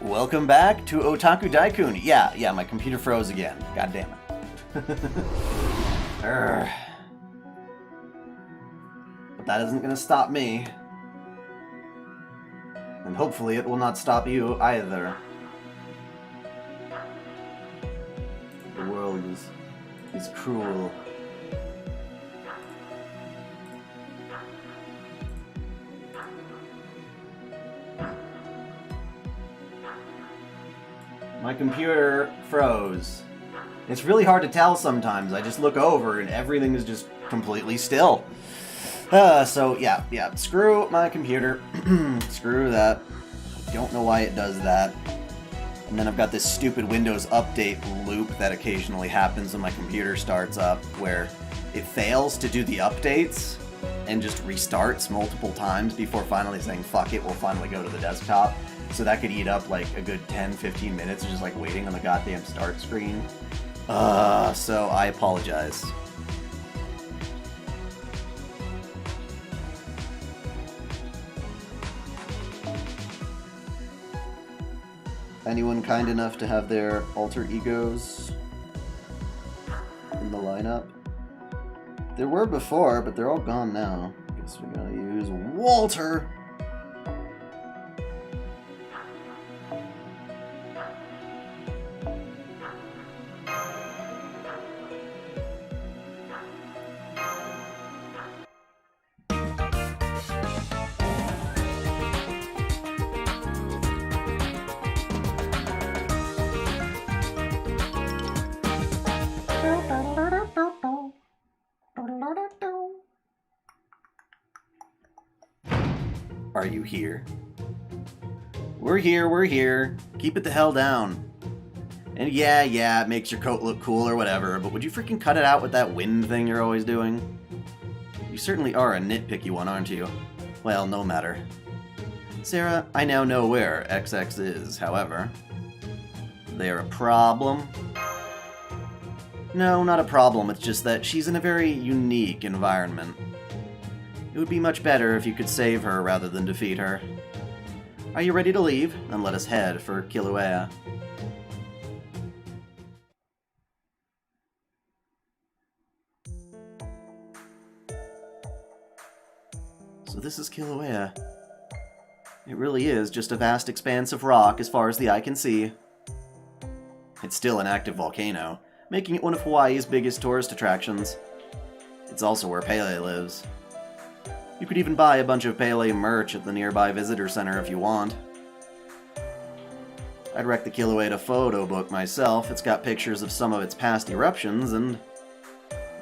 Welcome back to OtakuDaiKun. Yeah, my computer froze again. God damn it. But that isn't gonna stop me. And hopefully it will not stop you either. The world is cruel. My computer froze. It's really hard to tell sometimes. I just look over and everything is just completely still. So yeah, screw my computer. Screw that. Don't know why it does that. And then I've got this stupid Windows update loop that occasionally happens when my computer starts up, where it fails to do the updates and just restarts multiple times before finally saying, fuck it, we'll finally go to the desktop. So that could eat up like a good 10-15 minutes of just like waiting on the goddamn start screen. So I apologize. Anyone kind enough to have their alter egos in the lineup? There were before, but they're all gone now. Guess we gotta use Walter! Are you here? We're here. Keep it the hell down. And yeah, it makes your coat look cool or whatever, but would you freaking cut it out with that wind thing you're always doing? You certainly are a nitpicky one, aren't you? Well, no matter. Sarah, I now know where XX is, however. They're a problem? No, not a problem, it's just that she's in a very unique environment. It would be much better if you could save her rather than defeat her. Are you ready to leave? Then let us head for Kilauea. So this is Kilauea. It really is just a vast expanse of rock as far as the eye can see. It's still an active volcano, making it one of Hawaii's biggest tourist attractions. It's also where Pele lives. You could even buy a bunch of Pele merch at the nearby visitor center if you want. I'd wreck the Kilauea photo book myself. It's got pictures of some of its past eruptions and...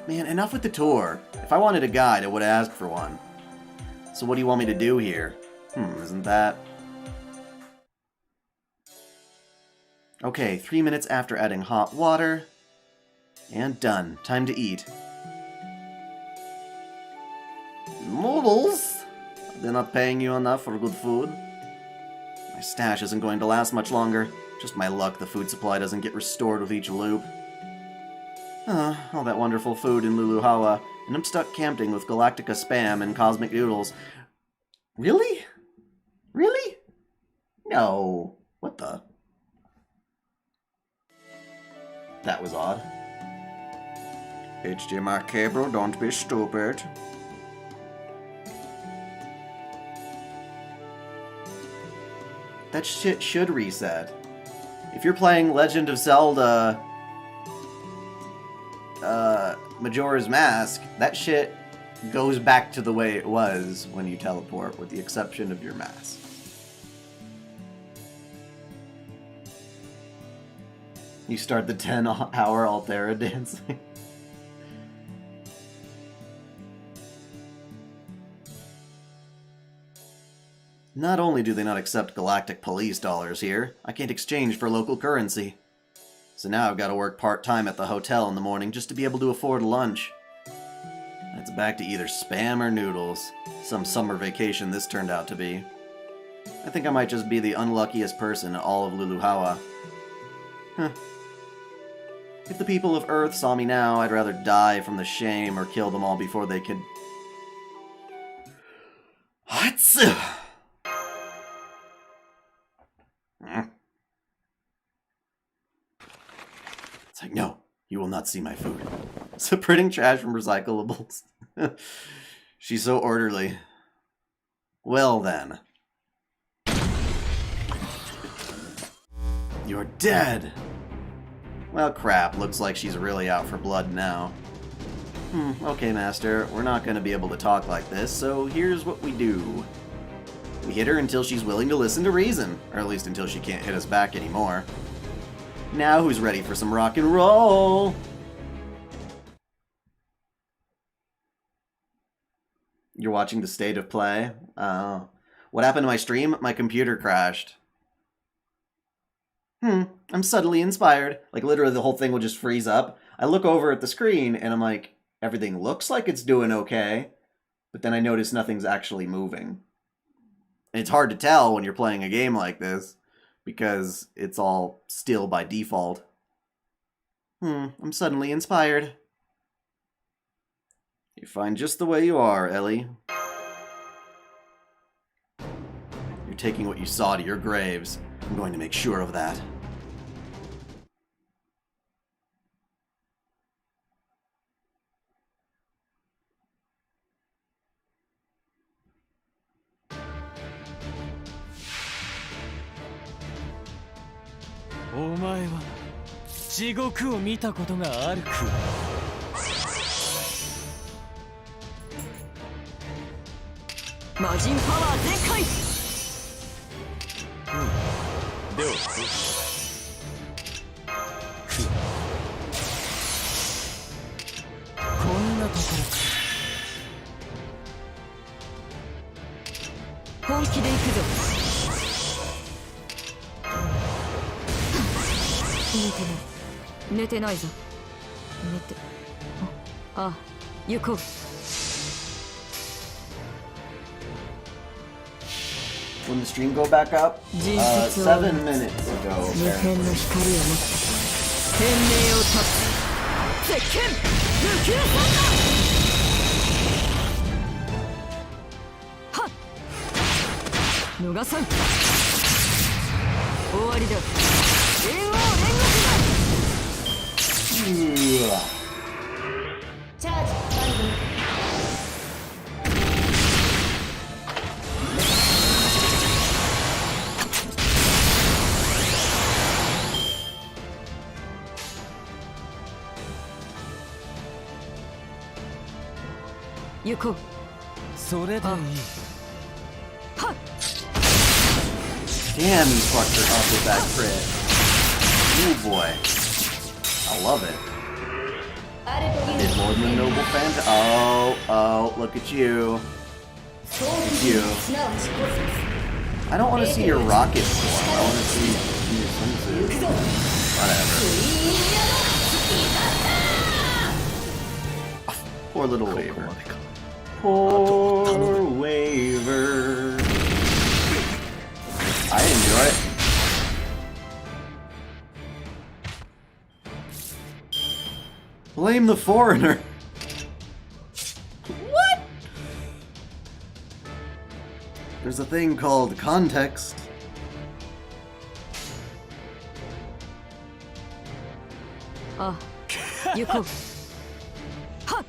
Man, enough with the tour. If I wanted a guide, I would have asked for one. So what do you want me to do here? Isn't that... Okay, 3 minutes after adding hot water. And done. Time to eat. Noodles? They're not paying you enough for good food? My stash isn't going to last much longer. Just my luck the food supply doesn't get restored with each loop. All that wonderful food in Luluhawa, and I'm stuck camping with Galactica Spam and Cosmic Noodles. Really? Really? No. What the? That was odd. HDMI cable, don't be stupid. That shit should reset. If you're playing Legend of Zelda... Majora's Mask, that shit goes back to the way it was when you teleport, with the exception of your mask. You start the 10-hour Altera dancing. Not only do they not accept galactic police dollars here, I can't exchange for local currency. So now I've got to work part-time at the hotel in the morning just to be able to afford lunch. It's back to either Spam or noodles. Some summer vacation this turned out to be. I think I might just be the unluckiest person in all of Luluhawa. Huh. If the people of Earth saw me now, I'd rather die from the shame or kill them all before they could... Hatsu! It's like, no, you will not see my food. Separating trash from recyclables. She's so orderly. Well then. You're dead! Well, crap. Looks like she's really out for blood now. Okay, Master. We're not going to be able to talk like this, so here's what we do. We hit her until she's willing to listen to reason. Or at least until she can't hit us back anymore. Now who's ready for some rock and roll? You're watching the state of play? What happened to my stream? My computer crashed. I'm suddenly inspired. Like, literally the whole thing will just freeze up. I look over at the screen, and I'm like, everything looks like it's doing okay. But then I notice nothing's actually moving. And it's hard to tell when you're playing a game like this, because it's all still by default. I'm suddenly inspired. You're fine just the way you are, Ellie. You're taking what you saw to your graves. I'm going to make sure of that. Omae wa jigoku o mita koto ga aru ka? Majin power zenkai! ではこんなところか。本気で行くぞ。寝てないぞ。寝て。あ、行こう。When the stream go back up? 7 minutes ago. 無限の光を持って天命を断つ絶剣無休三だ。はっ逃さん。終わりだ。猿王煉獄だ。チャージ完了。行こう。それでいい。はっ。 Damn, you fucked her up with that crit. Ooh boy. I love it. Did more than a noble fan. Oh, look at you. Look at you. I don't want to see your rocket form. I want to see your swimsuit. Whatever. Poor little Waver. Poor Waver. I enjoy it. Blame the foreigner. What? There's a thing called context. Yuko. Ha!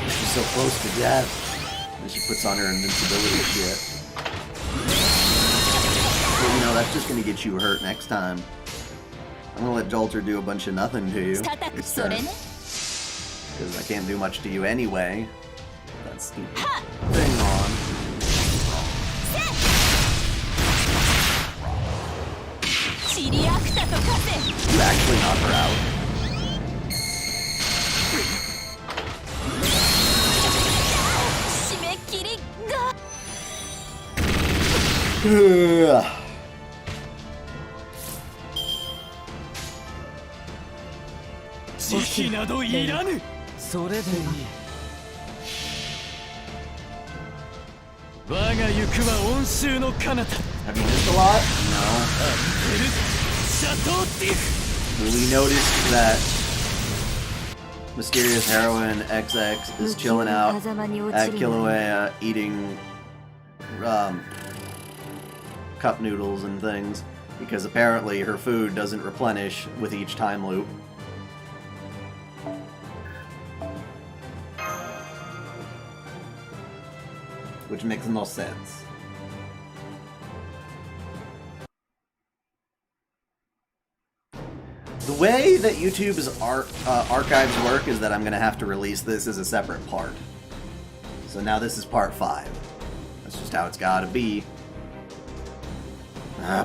She's so close to death. And she puts on her invincibility shit. But you know, that's just gonna get you hurt next time. I'm gonna let Jolter do a bunch of nothing to you this turn. Because I can't do much to you anyway. That stupid thing on. You actually knock her out. 我が行くは温州の彼方 Have you missed a lot? No. シャトーディフ We noticed that mysterious heroine XX is chilling out at Kilauea eating cup noodles and things because apparently her food doesn't replenish with each time loop. Which makes no sense. The way that YouTube's archives work is that I'm going to have to release this as a separate part. So now this is part 5. That's just how it's got to be.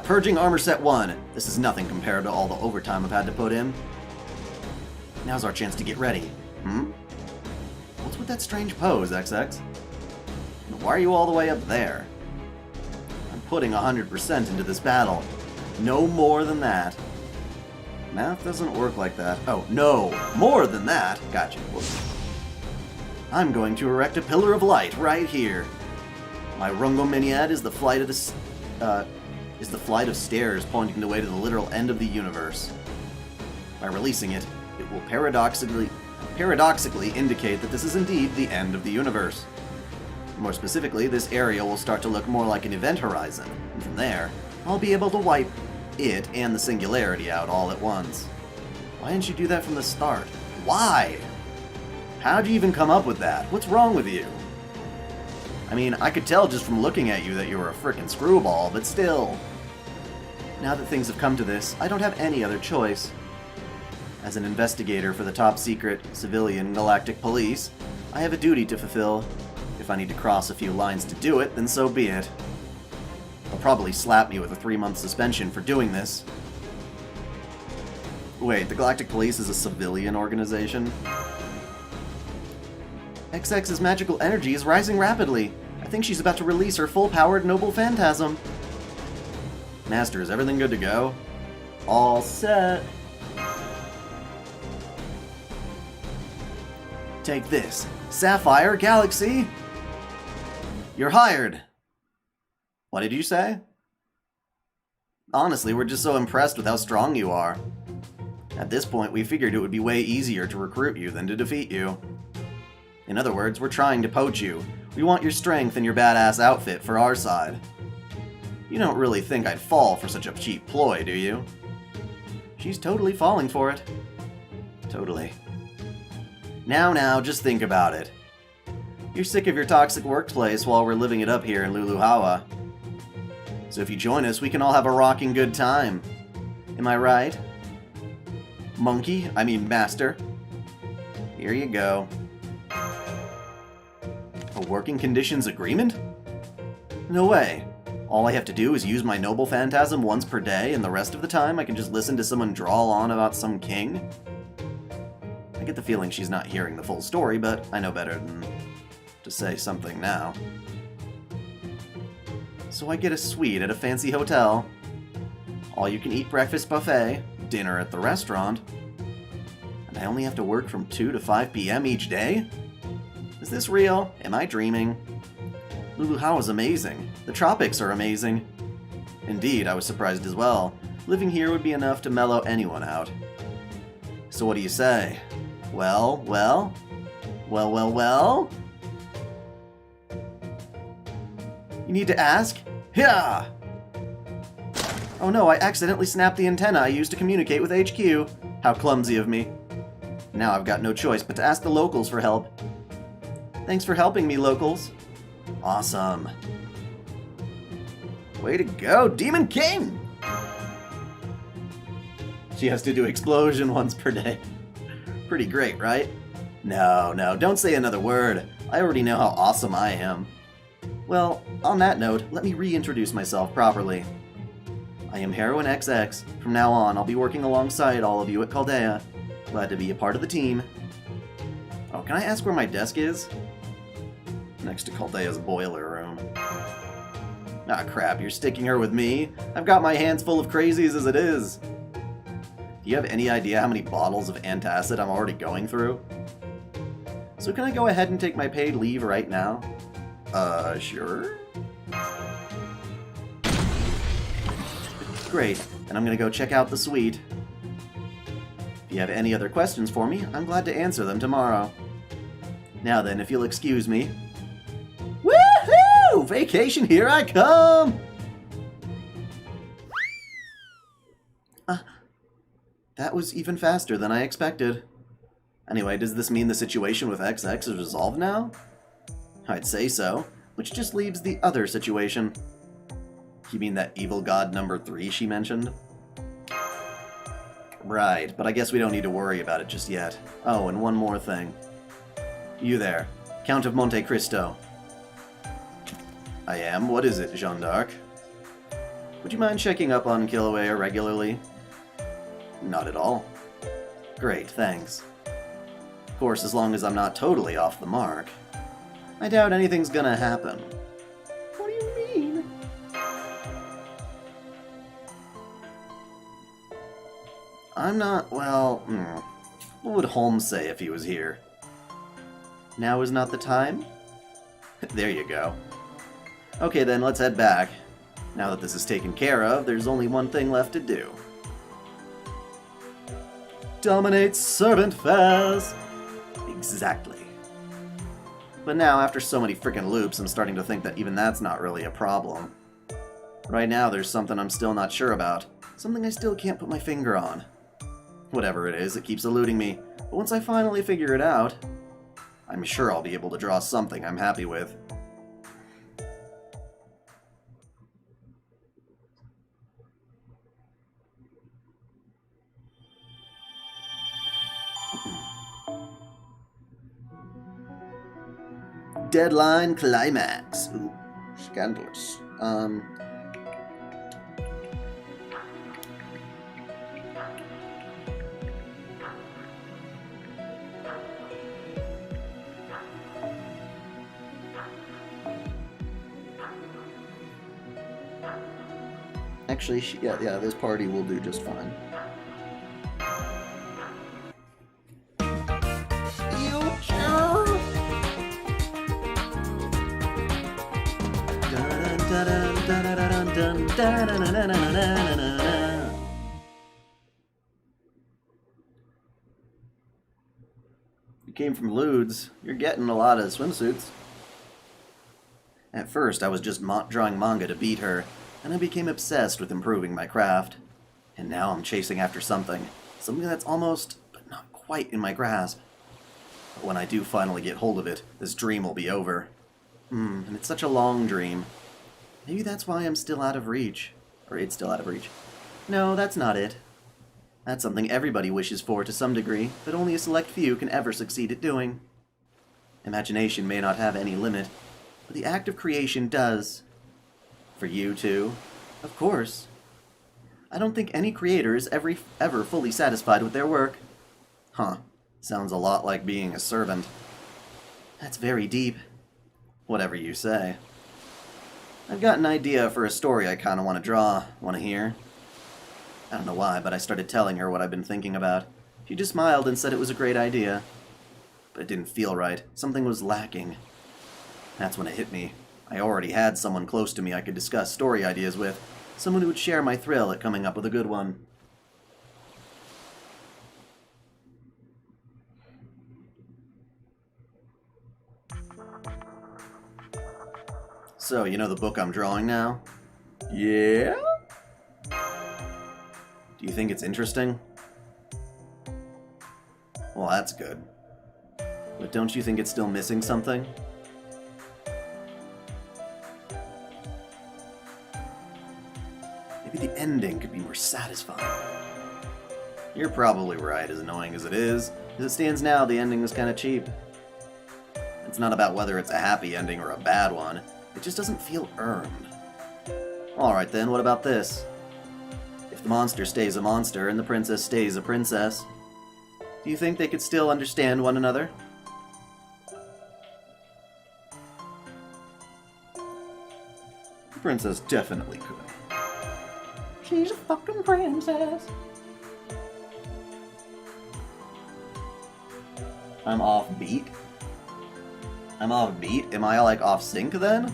Purging Armor Set 1. This is nothing compared to all the overtime I've had to put in. Now's our chance to get ready. What's with that strange pose, XX? Why are you all the way up there? I'm putting 100% into this battle. No more than that. Math doesn't work like that. Oh, no. More than that. Gotcha. Whoops. I'm going to erect a pillar of light right here. My Rungominiad is the flight of stairs pointing the way to the literal end of the universe. By releasing it, it will paradoxically indicate that this is indeed the end of the universe. More specifically, this area will start to look more like an event horizon, and from there, I'll be able to wipe it and the singularity out all at once. Why didn't you do that from the start? Why? How'd you even come up with that? What's wrong with you? I mean, I could tell just from looking at you that you were a frickin' screwball, but still. Now that things have come to this, I don't have any other choice. As an investigator for the top secret civilian galactic police, I have a duty to fulfill. If I need to cross a few lines to do it, then so be it. They'll probably slap me with a 3-month suspension for doing this. Wait, the Galactic Police is a civilian organization? XX's magical energy is rising rapidly. I think she's about to release her full-powered noble phantasm. Master, is everything good to go? All set. Take this. Sapphire Galaxy! You're hired! What did you say? Honestly, we're just so impressed with how strong you are. At this point, we figured it would be way easier to recruit you than to defeat you. In other words, we're trying to poach you. We want your strength and your badass outfit for our side. You don't really think I'd fall for such a cheap ploy, do you? She's totally falling for it. Totally. Now, just think about it. You're sick of your toxic workplace while we're living it up here in Luluhawa. So if you join us, we can all have a rocking good time. Am I right? Master. Here you go. A working conditions agreement? No way. All I have to do is use my noble phantasm once per day, and the rest of the time I can just listen to someone drawl on about some king? I get the feeling she's not hearing the full story, but I know better than to say something now. So I get a suite at a fancy hotel, all-you-can-eat breakfast buffet, dinner at the restaurant, and I only have to work from 2 to 5 p.m. each day? Is this real? Am I dreaming? Luluhawa's amazing. The tropics are amazing. Indeed, I was surprised as well. Living here would be enough to mellow anyone out. So what do you say? Well? You need to ask? Yeah! Oh no, I accidentally snapped the antenna I used to communicate with HQ. How clumsy of me. Now I've got no choice but to ask the locals for help. Thanks for helping me, locals. Awesome. Way to go, Demon King! She has to do explosion once per day. Pretty great, right? No, don't say another word. I already know how awesome I am. Well, on that note, let me reintroduce myself properly. I am Heroine XX. From now on, I'll be working alongside all of you at Caldea. Glad to be a part of the team. Oh, can I ask where my desk is? Next to Caldea's boiler room. Ah, crap, you're sticking her with me? I've got my hands full of crazies as it is. Do you have any idea how many bottles of antacid I'm already going through? So can I go ahead and take my paid leave right now? Sure? Great, and I'm gonna go check out the suite. If you have any other questions for me, I'm glad to answer them tomorrow. Now then, if you'll excuse me. Woohoo! Vacation, here I come! That was even faster than I expected. Anyway, does this mean the situation with XX is resolved now? I'd say so, which just leaves the other situation. You mean that evil god number 3 she mentioned? Right, but I guess we don't need to worry about it just yet. Oh, and one more thing. You there, Count of Monte Cristo. I am. What is it, Jeanne d'Arc? Would you mind checking up on Kilauea regularly? Not at all. Great, thanks. Of course, as long as I'm not totally off the mark. I doubt anything's gonna happen. What do you mean? I'm not, well, what would Holmes say if he was here? Now is not the time? There you go. Okay then, let's head back. Now that this is taken care of, there's only one thing left to do. Dominate ServantFes! Exactly. But now, after so many frickin' loops, I'm starting to think that even that's not really a problem. Right now, there's something I'm still not sure about. Something I still can't put my finger on. Whatever it is, it keeps eluding me. But once I finally figure it out, I'm sure I'll be able to draw something I'm happy with. Deadline climax. Ooh, scandalous. Actually, yeah, this party will do just fine. You came from Ludes. You're getting a lot of swimsuits. At first, I was just drawing manga to beat her, and I became obsessed with improving my craft. And now I'm chasing after something that's almost, but not quite in my grasp. But when I do finally get hold of it, this dream will be over. And it's such a long dream. Maybe that's why I'm still out of reach. Or it's still out of reach. No, that's not it. That's something everybody wishes for to some degree, but only a select few can ever succeed at doing. Imagination may not have any limit, but the act of creation does. For you, too. Of course. I don't think any creator is ever fully satisfied with their work. Huh. Sounds a lot like being a servant. That's very deep. Whatever you say. I've got an idea for a story I kinda want to draw. Want to hear? I don't know why, but I started telling her what I've been thinking about. She just smiled and said it was a great idea. But it didn't feel right. Something was lacking. That's when it hit me. I already had someone close to me I could discuss story ideas with. Someone who would share my thrill at coming up with a good one. So, you know the book I'm drawing now? Yeah? Do you think it's interesting? Well, that's good. But don't you think it's still missing something? Maybe the ending could be more satisfying. You're probably right, as annoying as it is. As it stands now, the ending is kind of cheap. It's not about whether it's a happy ending or a bad one. It just doesn't feel earned. Alright then, what about this? If the monster stays a monster and the princess stays a princess, do you think they could still understand one another? The princess definitely could. She's a fucking princess. I'm off beat. I'm off beat? Am I, like, off sync then?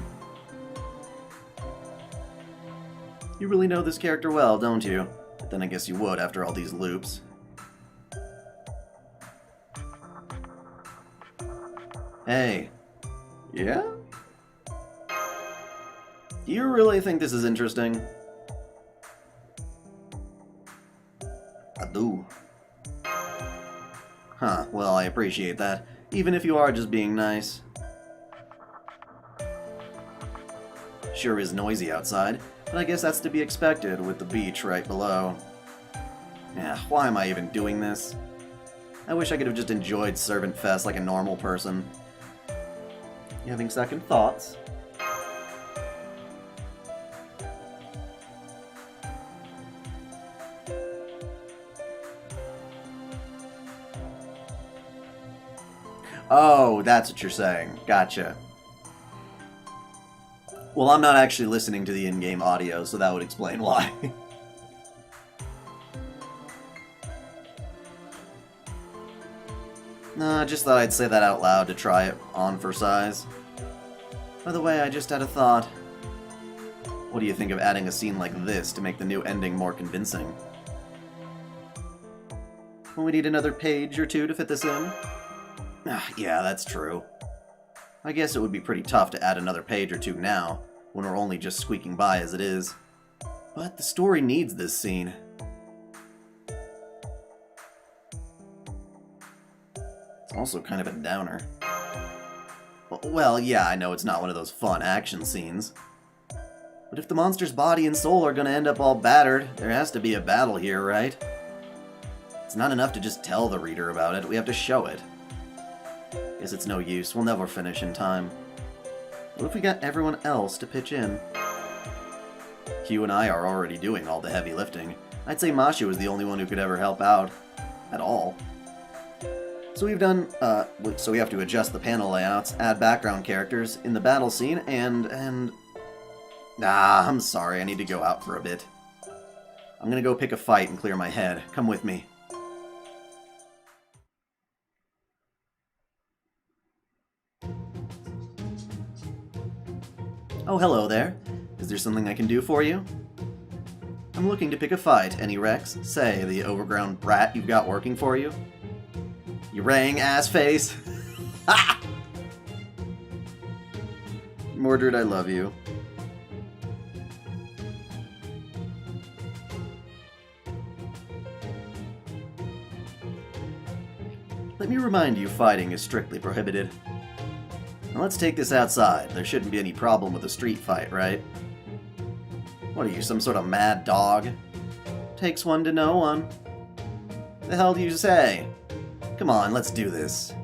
You really know this character well, don't you? But then I guess you would after all these loops. Hey. Yeah? Do you really think this is interesting? I do. Huh, well, I appreciate that. Even if you are just being nice. Sure is noisy outside, but I guess that's to be expected with the beach right below. Yeah, why am I even doing this? I wish I could have just enjoyed ServantFes like a normal person. You having second thoughts? Oh, that's what you're saying. Gotcha. Well, I'm not actually listening to the in-game audio, so that would explain why. Nah, just thought I'd say that out loud to try it on for size. By the way, I just had a thought. What do you think of adding a scene like this to make the new ending more convincing? Will we need another page or two to fit this in? Yeah, that's true. I guess it would be pretty tough to add another page or two now, when we're only just squeaking by as it is. But the story needs this scene. It's also kind of a downer. Well, yeah, I know it's not one of those fun action scenes. But if the monster's body and soul are gonna end up all battered, there has to be a battle here, right? It's not enough to just tell the reader about it, we have to show it. Guess it's no use, we'll never finish in time. What if we got everyone else to pitch in? Q and I are already doing all the heavy lifting. I'd say Mashu is the only one who could ever help out. At all. So we've done, so we have to adjust the panel layouts, add background characters in the battle scene, and... I'm sorry, I need to go out for a bit. I'm gonna go pick a fight and clear my head. Come with me. Oh, hello there. Is there something I can do for you? I'm looking to pick a fight. Any Rex? Say, the overground brat you've got working for you? You rang, ass face! Ha! Mordred, I love you. Let me remind you, fighting is strictly prohibited. Now let's take this outside. There shouldn't be any problem with a street fight, right? What are you, some sort of mad dog? Takes one to know one. The hell do you say? Come on, let's do this.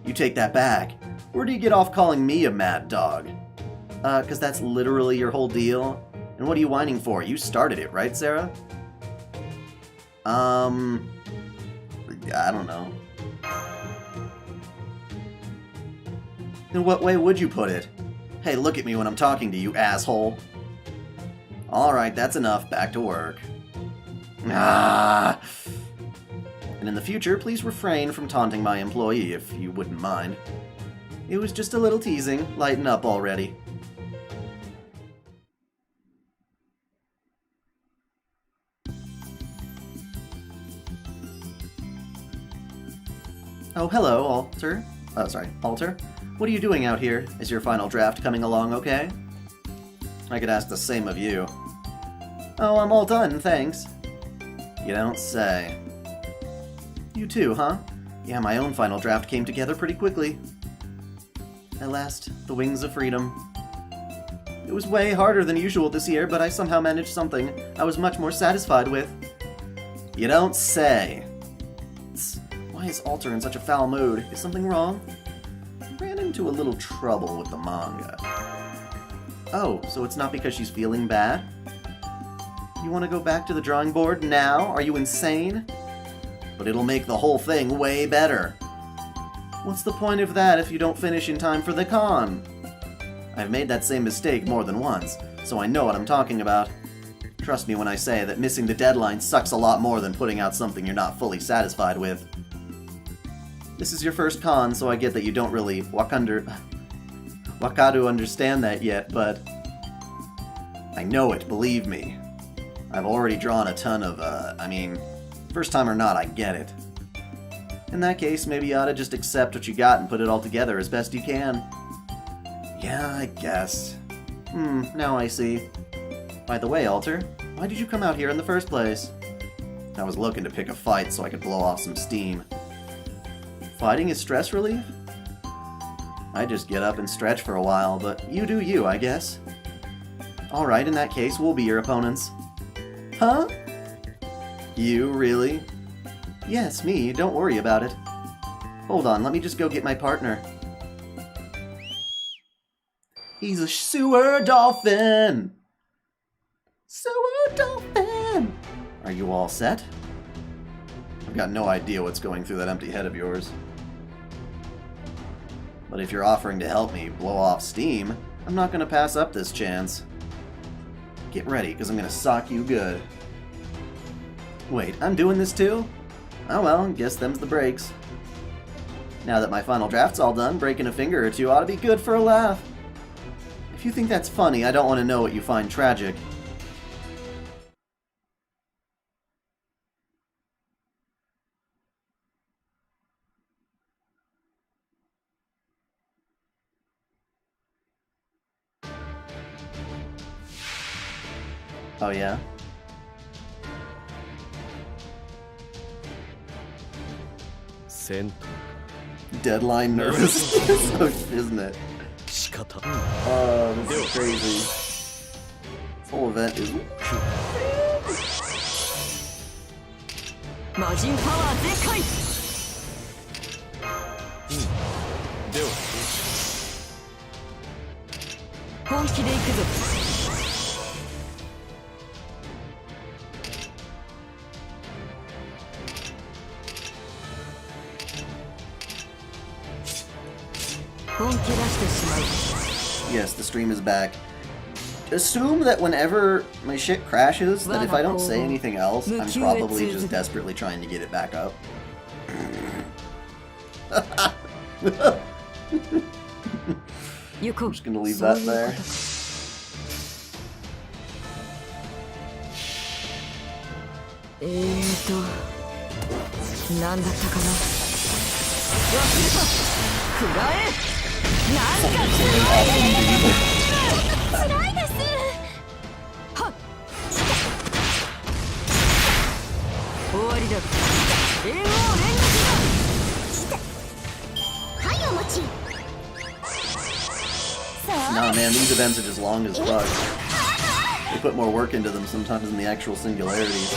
You take that back. Where do you get off calling me a mad dog? 'Cause that's literally your whole deal? And what are you whining for? You started it, right, Sarah? I don't know. In what way would you put it? Hey, look at me when I'm talking to you, asshole. Alright, that's enough. Back to work. Ah! And in the future, please refrain from taunting my employee, if you wouldn't mind. It was just a little teasing. Lighten up already. Oh, hello, Alter. Alter. What are you doing out here? Is your final draft coming along okay? I could ask the same of you. Oh, I'm all done, thanks. You don't say. You too, huh? Yeah, my own final draft came together pretty quickly. At last, the wings of freedom. It was way harder than usual this year, but I somehow managed something I was much more satisfied with. You don't say. Why is Alter in such a foul mood? Is something wrong? Ran into a little trouble with the manga. Oh, so it's not because she's feeling bad? You want to go back to the drawing board now? Are you insane? But it'll make the whole thing way better. What's the point of that if you don't finish in time for the con? I've made that same mistake more than once, so I know what I'm talking about. Trust me when I say that missing the deadline sucks a lot more than putting out something you're not fully satisfied with. This is your first con, so I get that you don't really Wakaru understand that yet, but I know it, believe me. I've already drawn a ton of, first time or not, I get it. In that case, maybe you ought to just accept what you got and put it all together as best you can. Yeah, I guess. Now I see. By the way, Alter, why did you come out here in the first place? I was looking to pick a fight so I could blow off some steam. Fighting is stress relief? I just get up and stretch for a while, but you do you, I guess. Alright, in that case, we'll be your opponents. Huh? You, really? Yes, me, don't worry about it. Hold on, let me just go get my partner. He's a sewer dolphin! Sewer dolphin! Are you all set? I've got no idea what's going through that empty head of yours. But if you're offering to help me blow off steam, I'm not going to pass up this chance. Get ready, because I'm going to sock you good. Wait, I'm doing this too? Oh well, guess them's the breaks. Now that my final draft's all done, breaking a finger or two ought to be good for a laugh. If you think that's funny, I don't want to know what you find tragic. Oh yeah? Deadline nervousness, isn't it? Oh, this is crazy. This whole event is... Yes, the stream is back. Assume that whenever my shit crashes, that if I don't say anything else, I'm probably just desperately trying to get it back up. I'm just gonna leave that there. Nah, man, these events are just long as fuck. They put more work into them sometimes than the actual singularities.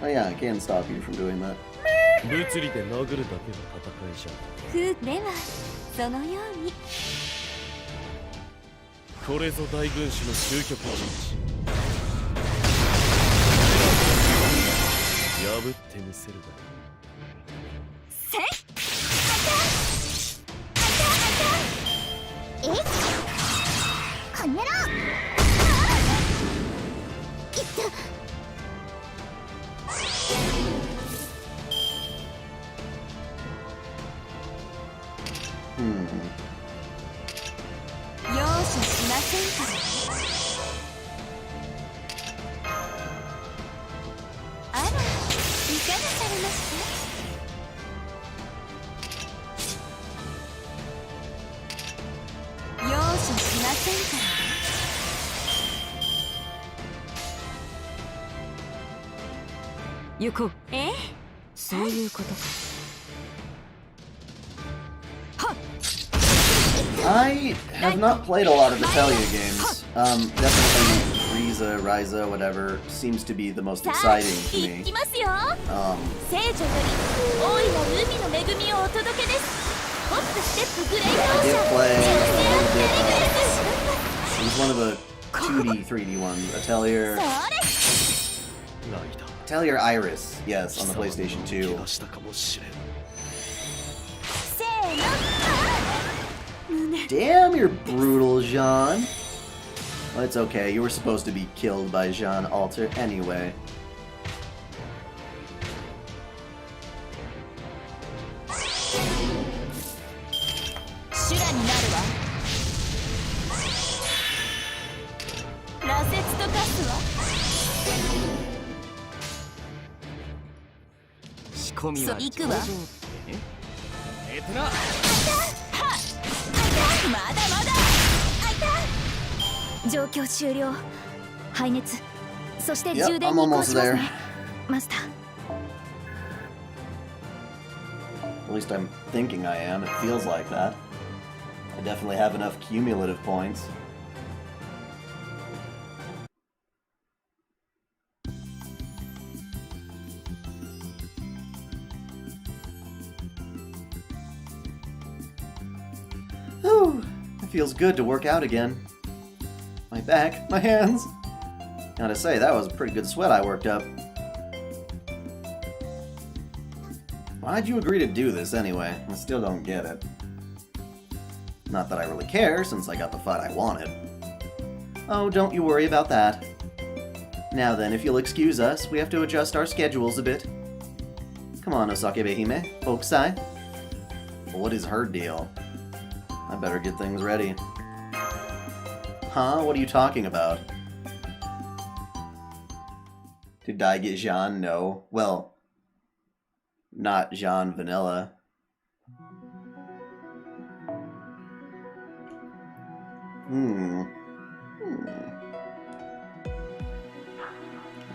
Oh yeah, I can stop you from doing that. I have not played a lot of Atelier games. Definitely Ryza, whatever, seems to be the most exciting to me. I did play a little bit of... It was one of the 2D, 3D ones. Atelier Iris, yes, on the PlayStation 2. Damn, you're brutal, Jean. Well, it's okay. You were supposed to be killed by Jean Alter anyway. Yep, I'm almost there. At least I'm thinking I am. It feels like that. I definitely have enough cumulative points. Whew, it feels good to work out again. My back, my hands. Gotta say, that was a pretty good sweat I worked up. Why'd you agree to do this anyway? I still don't get it. Not that I really care, since I got the fight I wanted. Oh, don't you worry about that. Now then, if you'll excuse us, we have to adjust our schedules a bit. Come on, Osakebe Hime, Okusai. Well, what is her deal? I better get things ready. Huh? What are you talking about? Did I get Jean? No. Well, not Jean Vanilla.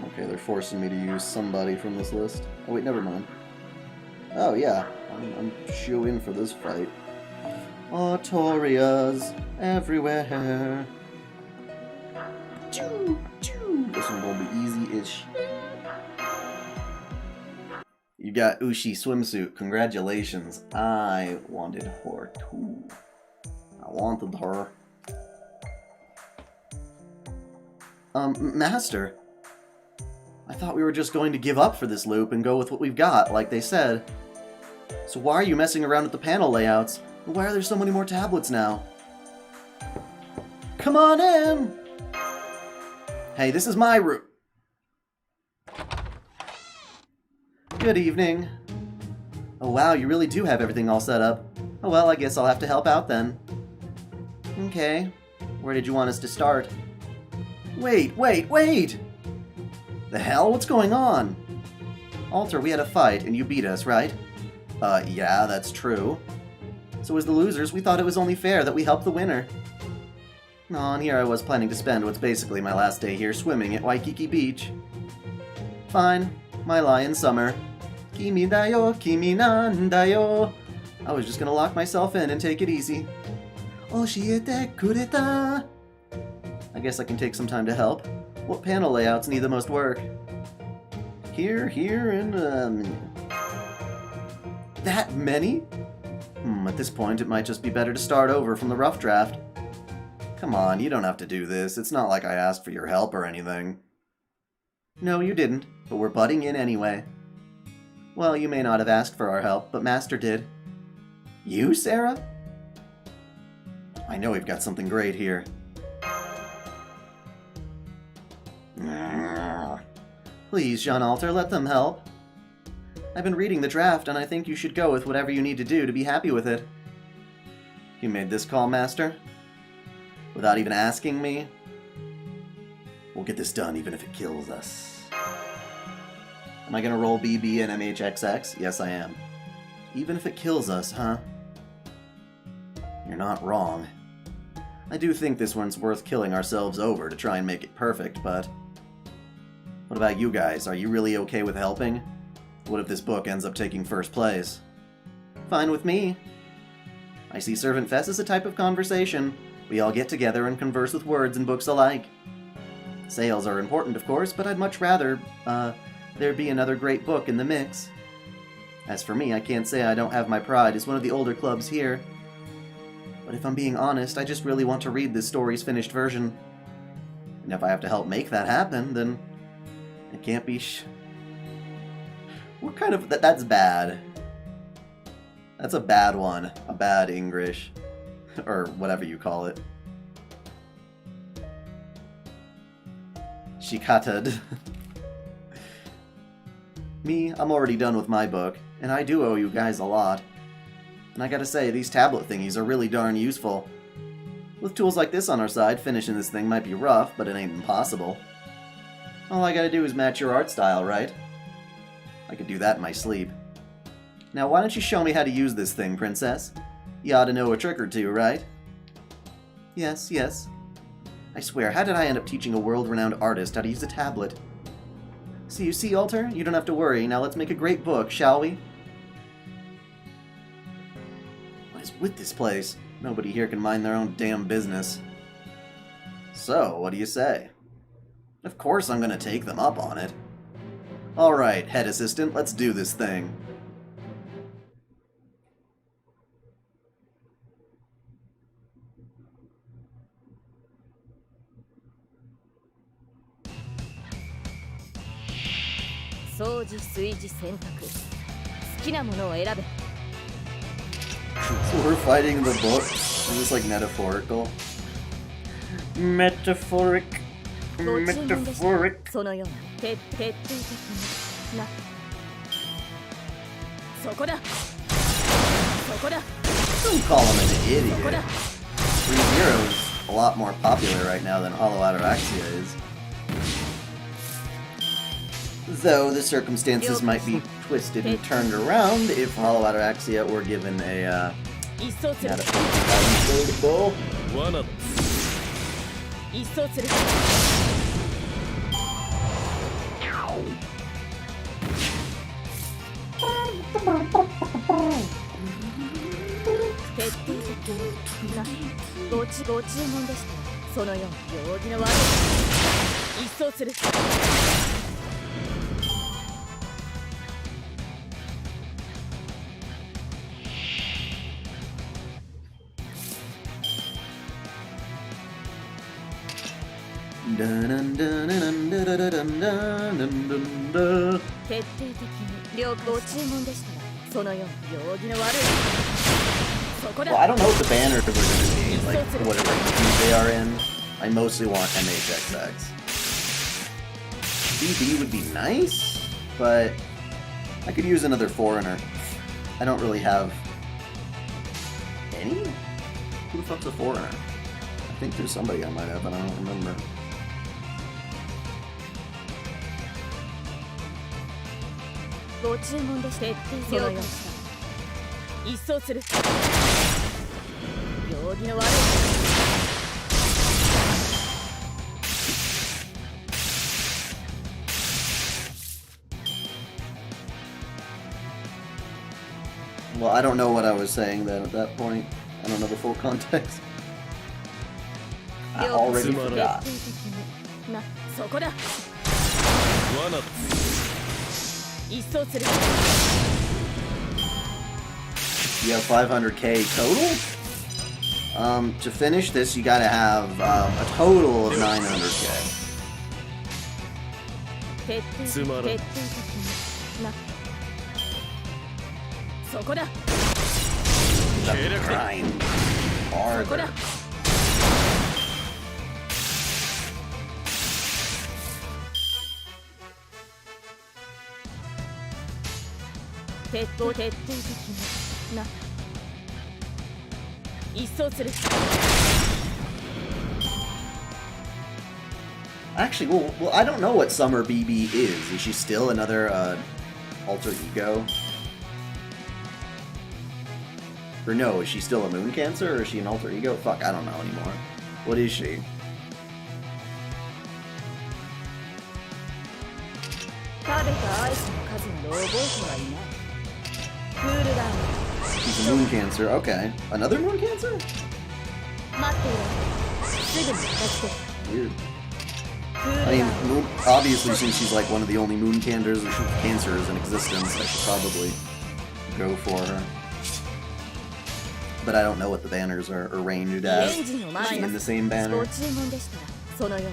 Okay, they're forcing me to use somebody from this list. Oh wait, never mind. Oh yeah, I'm shoo-in for this fight. Artorias everywhere. Choo, choo. This one gonna be easy-ish. You got Ushi swimsuit. Congratulations. I wanted her too. I wanted her. Master. I thought we were just going to give up for this loop and go with what we've got, like they said. So why are you messing around with the panel layouts? Why are there so many more tablets now? Come on in! Hey, this is my room. Good evening. Oh wow, you really do have everything all set up. Oh well, I guess I'll have to help out then. Okay. Where did you want us to start? Wait! The hell? What's going on? Alter, we had a fight, and you beat us, right? Yeah, that's true. So as the losers, we thought it was only fair that we help the winner. Aw, and here I was planning to spend what's basically my last day here swimming at Waikiki Beach. Fine. My lie in summer. Kimi dayo, kimi nan dayo. I was just gonna lock myself in and take it easy. Oshiete kureta. I guess I can take some time to help. What panel layouts need the most work? Here, and that many? At this point, it might just be better to start over from the rough draft. Come on, you don't have to do this. It's not like I asked for your help or anything. No, you didn't, but we're butting in anyway. Well, you may not have asked for our help, but Master did. You, Sarah? I know we've got something great here. Please, Jean Alter, let them help. I've been reading the draft, and I think you should go with whatever you need to do to be happy with it. You made this call, Master? Without even asking me? We'll get this done even if it kills us. Am I gonna roll BB and MHXX? Yes, I am. Even if it kills us, huh? You're not wrong. I do think this one's worth killing ourselves over to try and make it perfect, but... What about you guys? Are you really okay with helping? What if this book ends up taking first place? Fine with me. I see ServantFes as a type of conversation. We all get together and converse with words and books alike. Sales are important, of course, but I'd much rather, there be another great book in the mix. As for me, I can't say I don't have my pride as one of the older clubs here. But if I'm being honest, I just really want to read this story's finished version. And if I have to help make that happen, then it can't be What kind of... That's bad. That's a bad one. A bad English. Or whatever you call it. Shikatad. Me, I'm already done with my book, and I do owe you guys a lot. And I gotta say, these tablet thingies are really darn useful. With tools like this on our side, finishing this thing might be rough, but it ain't impossible. All I gotta do is match your art style, right? I could do that in my sleep. Now why don't you show me how to use this thing, Princess? You ought to know a trick or two, right? Yes, yes. I swear, how did I end up teaching a world-renowned artist how to use a tablet? So you see, Alter? You don't have to worry. Now let's make a great book, shall we? What is with this place? Nobody here can mind their own damn business. So, what do you say? Of course I'm gonna take them up on it. Alright, head assistant, let's do this thing. So we're fighting the book? Is this like metaphorical? Metaphoric. Metaphoric. Don't call him an idiot. 3-0's a lot more popular right now than Hollow Ataraxia is. Though the circumstances might be twisted and turned around if Hollow Ataraxia were given a goal. Well, I don't know what the banners are going to be, like whatever range they are in. I mostly want MHXX. BB would be nice, but I could use another foreigner. I don't really have any? Who the fuck's a foreigner? I think there's somebody I might have, but I don't remember. Well, I don't know what I was saying then at that point. I don't know the full context. I already forgot. You have 500k total? To finish this, you gotta have a total of 900k. That's grind harder. Actually, well, I don't know what Summer BB is. Is she still another alter ego? Or no, is she still a moon cancer, or is she an alter ego? Fuck, I don't know anymore. What is she? He's a moon cancer. Okay. Another moon cancer? 待っていろ。すぐに片付ける。 Weird. クー I ル mean, ダウン。 moon, obviously, since she's like one of the only moon cancers in existence, I should probably go for her. But I don't know what the banners are arranged エ as. ンジンを回 Is し she ま in the す。 same banner? ご注文でしたらそのよ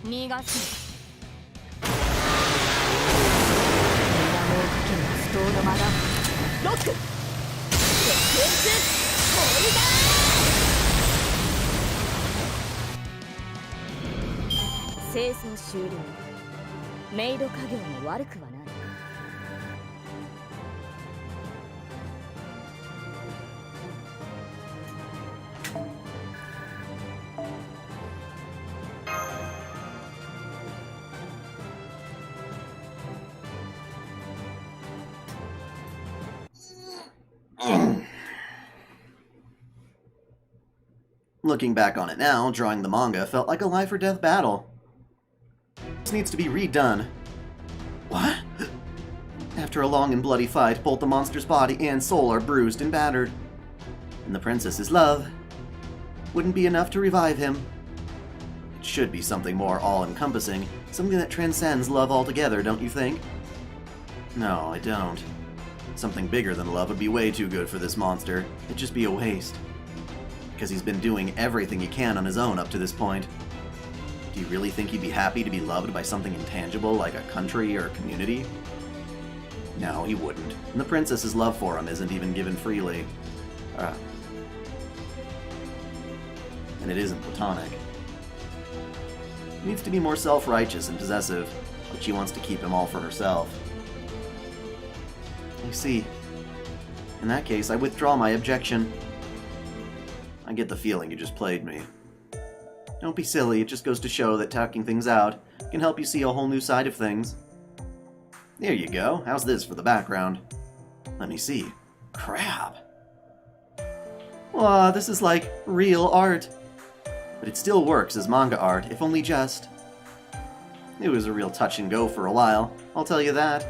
うに。逃がすな。値段をかける不当の間だ。ロック。セクエンスホルダー。清掃終了。メイド家業も悪くはない。Looking back on it now, drawing the manga felt like a life or death battle. This needs to be redone. What? After a long and bloody fight, both the monster's body and soul are bruised and battered. And the princess's love wouldn't be enough to revive him. It should be something more all-encompassing, something that transcends love altogether, don't you think? No, I don't. Something bigger than love would be way too good for this monster. It'd just be a waste. Because he's been doing everything he can on his own up to this point. Do you really think he'd be happy to be loved by something intangible like a country or a community? No, he wouldn't. And the princess's love for him isn't even given freely. And it isn't platonic. He needs to be more self-righteous and possessive, but she wants to keep him all for herself. I see. In that case, I withdraw my objection. I get the feeling you just played me. Don't be silly, it just goes to show that talking things out can help you see a whole new side of things. There you go, how's this for the background? Let me see. Crap! Wow, this is like real art. But it still works as manga art, if only just. It was a real touch and go for a while, I'll tell you that.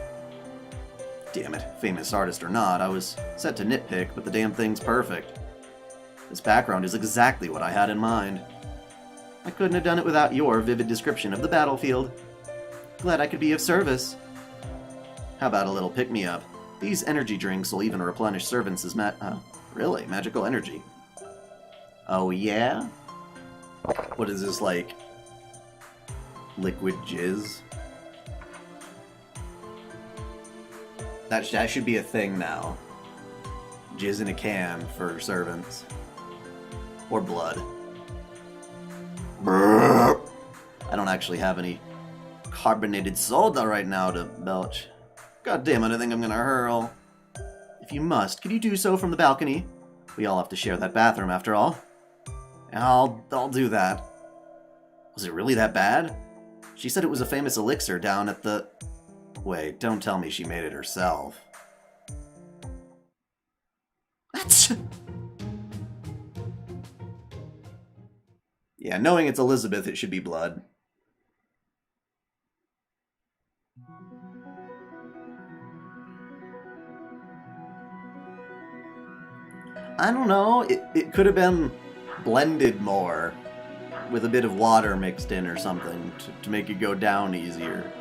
Damn it, famous artist or not, I was set to nitpick, but the damn thing's perfect. This background is exactly what I had in mind. I couldn't have done it without your vivid description of the battlefield. Glad I could be of service. How about a little pick-me-up? These energy drinks will even replenish servants' really? Magical energy. Oh yeah? What is this, like... liquid jizz? That should be a thing now. Jizz in a can for servants. Or blood. I don't actually have any carbonated soda right now to belch. God damn it, I think I'm gonna hurl. If you must, could you do so from the balcony? We all have to share that bathroom after all. I'll do that. Was it really that bad? She said it was a famous elixir down at the... Wait, don't tell me she made it herself. What? Yeah, knowing it's Elizabeth, it should be blood. I don't know, it could have been blended more with a bit of water mixed in or something to make it go down easier.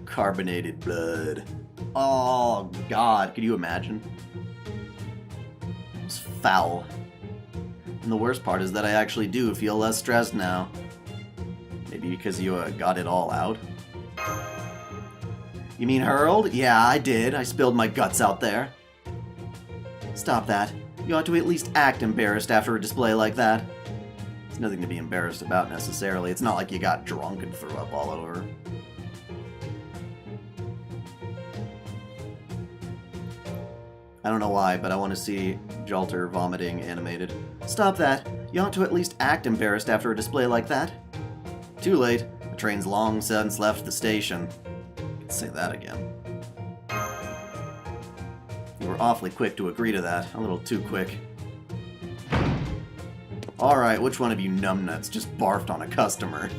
Carbonated blood. Oh, God. Could you imagine? It's foul. And the worst part is that I actually do feel less stressed now. Maybe because you got it all out? You mean hurled? Yeah, I did. I spilled my guts out there. Stop that. You ought to at least act embarrassed after a display like that. It's nothing to be embarrassed about necessarily. It's not like you got drunk and threw up all over. I don't know why, but I want to see Jalter vomiting animated. Stop that. You ought to at least act embarrassed after a display like that. Too late. The train's long since left the station. Let's say that again. You were awfully quick to agree to that. A little too quick. Alright, which one of you numbnuts just barfed on a customer?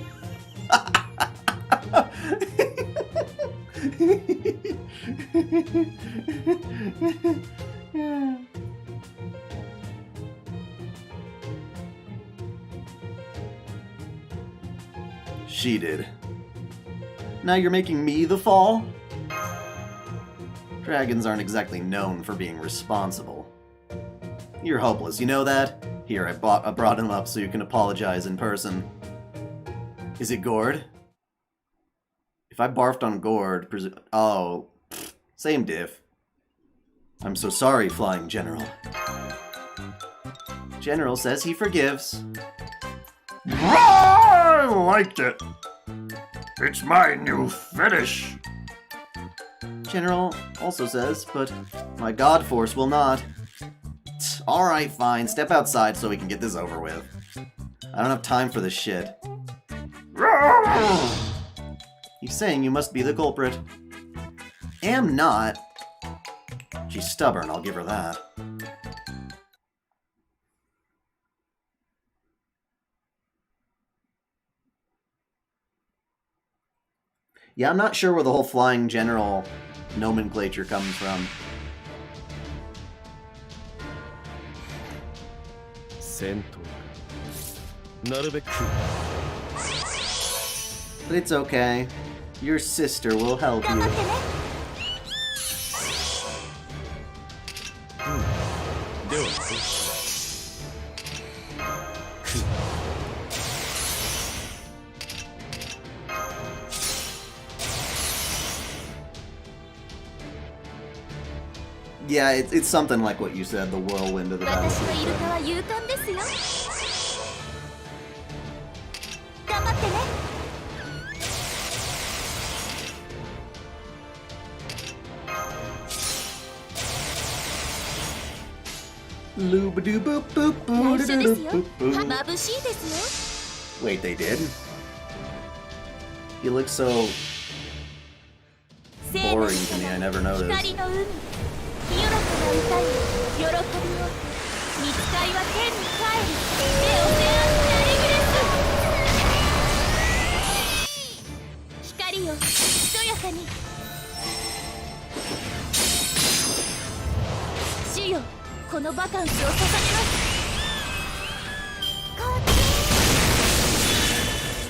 She did. Now you're making me the fall? Dragons aren't exactly known for being responsible. You're hopeless, you know that? Here, I brought him up so you can apologize in person. Is it Gord? If I barfed on Gord, oh, same diff. I'm so sorry, Flying General. General says he forgives. I liked it. It's my new fetish. General also says, but my God Force will not. Alright, fine. Step outside so we can get this over with. I don't have time for this shit. He's saying you must be the culprit. Am not. She's stubborn, I'll give her that. Yeah, I'm not sure where the whole Flying General nomenclature comes from. But it's okay. Your sister will help you. Yeah, it's something like what you said, the whirlwind of the battlefield. Wait, they did? He looks so boring to me, I never noticed.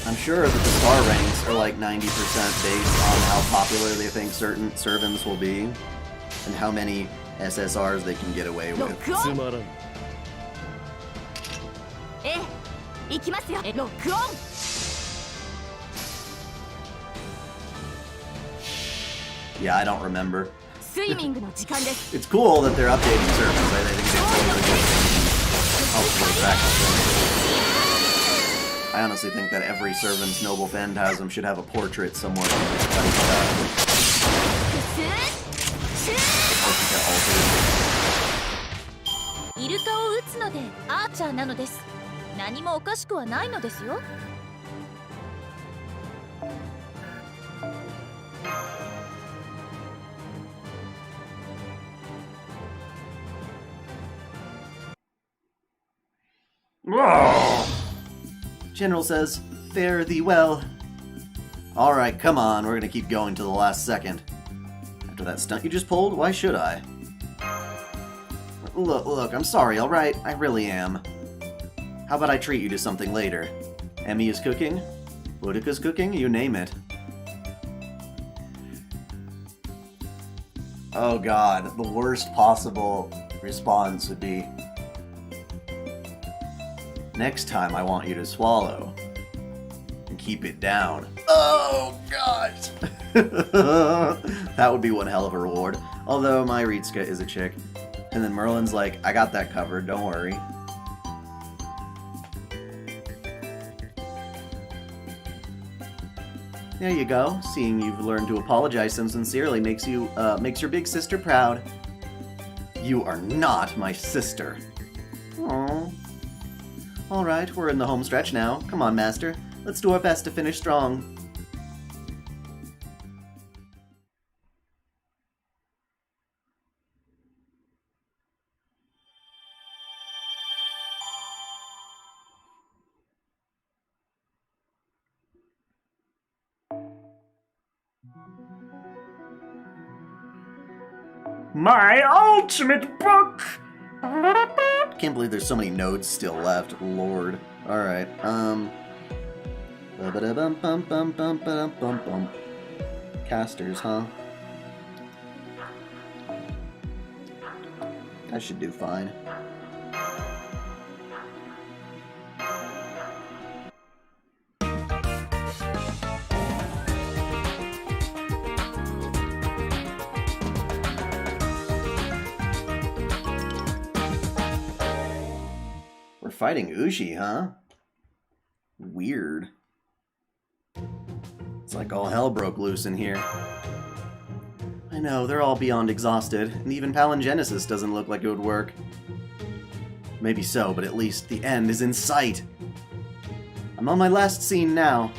I'm sure that the star ranks are like 90% based on how popular they think certain servants will be and how many SSRs they can get away with. Yeah, I don't remember. It's cool that they're updating servants. I think it's really good. Hopefully back to I honestly think that every servant's noble phantasm should have a portrait somewhere. General says, fare thee well. Alright, come on, we're gonna keep going till the last second. After that stunt you just pulled, why should I? Look, I'm sorry, alright? I really am. How about I treat you to something later? Emmy is cooking? Boudica's cooking? You name it. Oh god, the worst possible response would be, next time I want you to swallow. And keep it down. Oh gosh! That would be one hell of a reward. Although my Ritsuka is a chick. And then Merlin's like, I got that covered, don't worry. There you go. Seeing you've learned to apologize so sincerely makes your big sister proud. You are not my sister. Aww. Alright, we're in the home stretch now. Come on, Master. Let's do our best to finish strong. My ultimate book! Can't believe there's so many nodes still left. Lord. Alright, Casters, huh? I should do fine. We're fighting Ushi, huh? Weird. It's like all hell broke loose in here. I know, they're all beyond exhausted, and even Palingenesis doesn't look like it would work. Maybe so, but at least the end is in sight. I'm on my last scene now.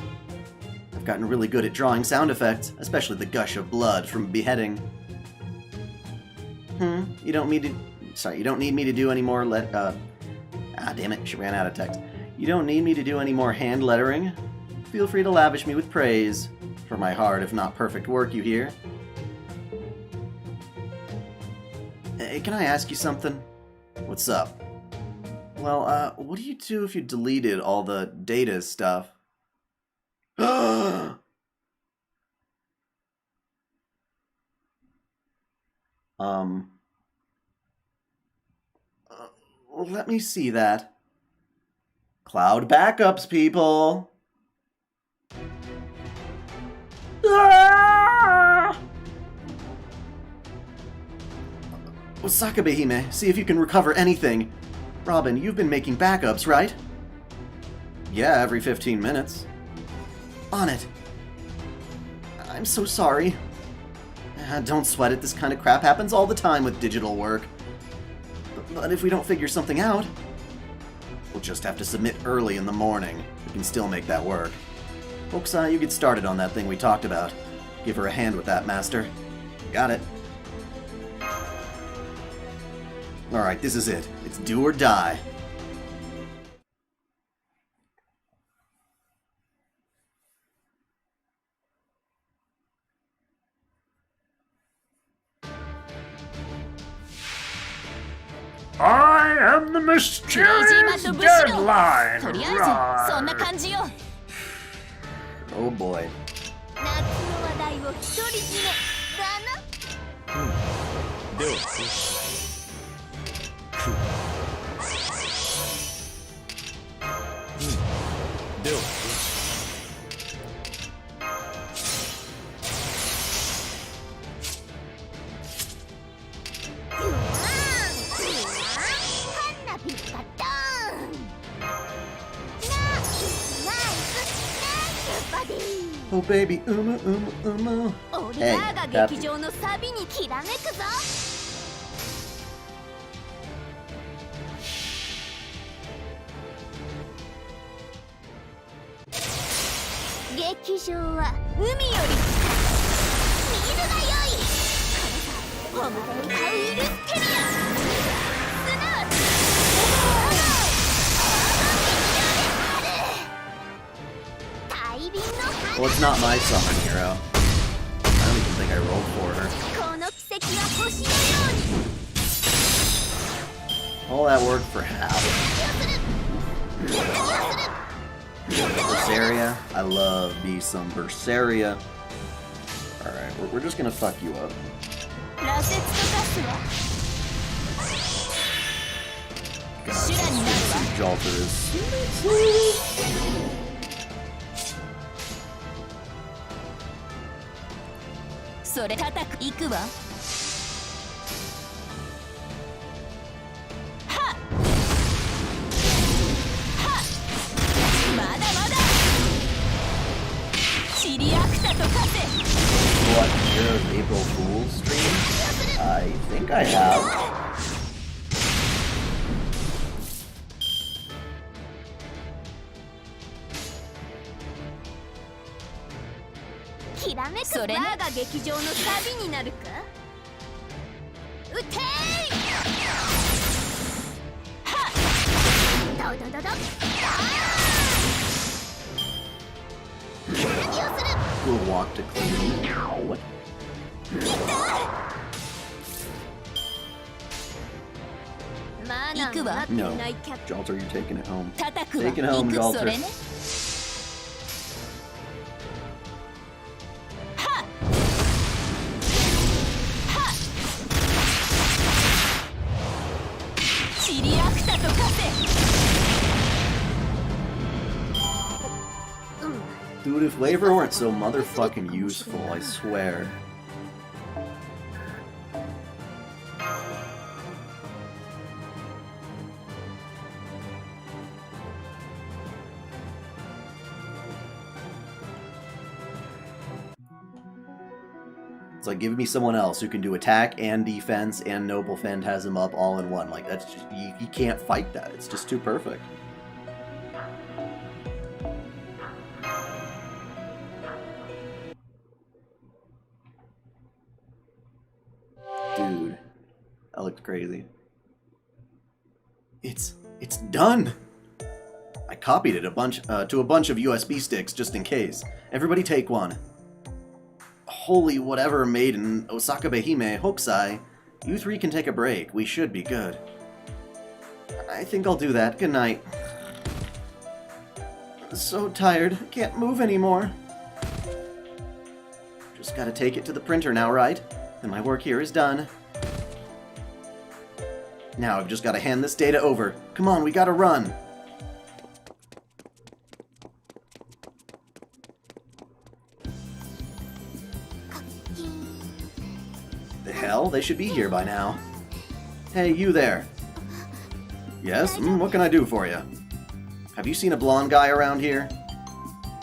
I've gotten really good at drawing sound effects, especially the gush of blood from beheading. You don't need me to do any more damn it, she ran out of text. You don't need me to do any more hand lettering? Feel free to lavish me with praise. For my hard, if not perfect work, you hear? Hey, can I ask you something? What's up? Well, what do you do if you deleted all the data stuff? Let me see that. Cloud backups, people! Ah! Sakabe-hime, see if you can recover anything. Robin, you've been making backups, right? Yeah, every 15 minutes. On it. I'm so sorry. Don't sweat it, this kind of crap happens all the time with digital work. But if we don't figure something out, we'll just have to submit early in the morning. We can still make that work. Hokusai, you get started on that thing we talked about. Give her a hand with that, Master. Got it. Alright, this is it. It's do or die. I am the mysterious deadline. とりあえずそんな感じよ。 Oh boy. 夏の話題を独り占めだな。ではではOh baby, Hey, が Captain. 劇場のサビにきらめくぞ。劇場は海より見るがよい。お前がウイルステリア。すなわち Well, it's not my summon hero. I don't even think I rolled for her. この奇跡は星のように。 All that work for half. Berseria? I love me some Berseria. Alright, we're just gonna fuck you up. 羅刹と化すわ。 God, 修羅になるわ。 Jalter is... それ叩くいくわ。はっはっまだまだシリアクタと化せ。 What, your April Fool's stream? I think I have. きらめくバーが劇場のサビになるか。撃てーはっドドドド何をする。 We'll walk to clean. What? マナーになっていないキャップ。 Jalter, you're taking it home. 叩くわ Take it home, 行くそ Jalter. れねはっはっチリアクタと化せ Dude, if labor weren't so motherfucking useful, I swear. It's like giving me someone else who can do attack and defense and noble phantasm up all in one. Like, that's just, you can't fight that. It's just too perfect. Dude, that looked crazy. It's done! I copied it to a bunch of USB sticks just in case. Everybody take one. Holy whatever maiden, Osaka Behime, Hokusai, you three can take a break. We should be good. I think I'll do that. Good night. So tired. Can't move anymore. Just gotta take it to the printer now, right? And my work here is done. Now I've just gotta hand this data over. Come on, we gotta run. The hell? They should be here by now. Hey, you there. Yes? What can I do for you? Have you seen a blonde guy around here?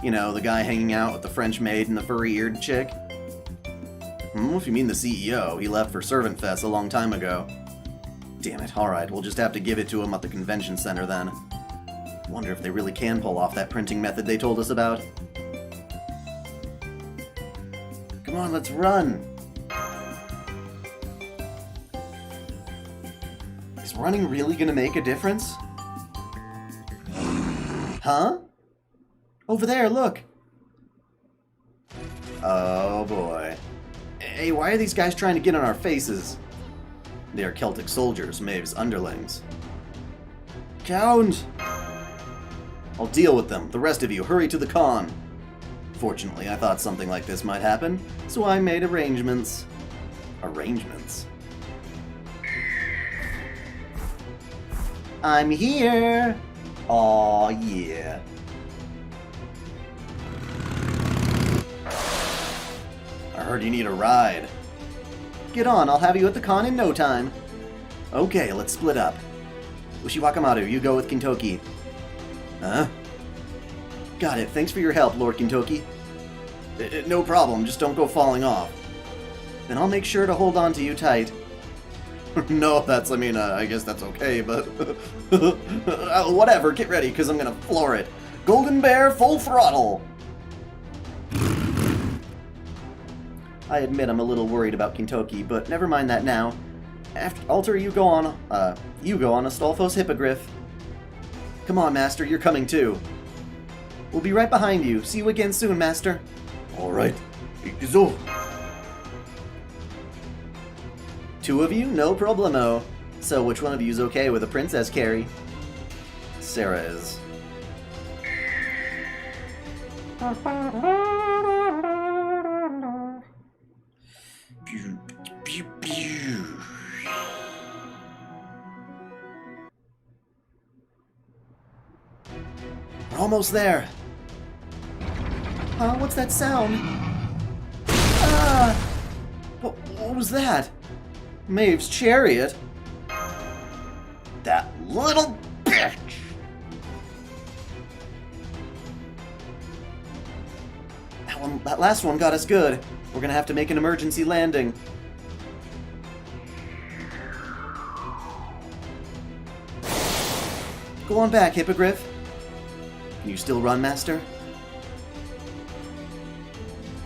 You know, the guy hanging out with the French maid and the furry-eared chick? If you mean the CEO, he left for ServantFes a long time ago. Damn it, alright, we'll just have to give it to him at the convention center then. Wonder if they really can pull off that printing method they told us about. Come on, let's run! Is running really gonna make a difference? Huh? Over there, look! Oh boy. Hey, why are these guys trying to get on our faces? They are Celtic soldiers, Maeve's underlings. Count! I'll deal with them. The rest of you, hurry to the con. Fortunately, I thought something like this might happen, so I made arrangements. Arrangements? I'm here! Aw, yeah. I heard you need a ride. Get on, I'll have you at the con in no time. Okay, let's split up. Ushiwakamaru, you go with Kintoki. Huh? Got it, thanks for your help, Lord Kintoki. No problem, just don't go falling off. Then I'll make sure to hold on to you tight. No, I guess that's okay, but... whatever, get ready, because I'm gonna floor it. Golden Bear, full throttle! I admit I'm a little worried about Kintoki, but never mind that now. Alter, you go on Astolfo's Hippogriff. Come on, Master, you're coming too. We'll be right behind you. See you again soon, Master. Alright. Ikuzo. Two of you? No problemo. So which one of you is okay with a princess carry? Sarah is. We're almost there. Huh? What's that sound? Ah! What was that? Maeve's chariot? That little bitch! That last one got us good. We're gonna have to make an emergency landing. Go on back, Hippogriff. Can you still run, Master?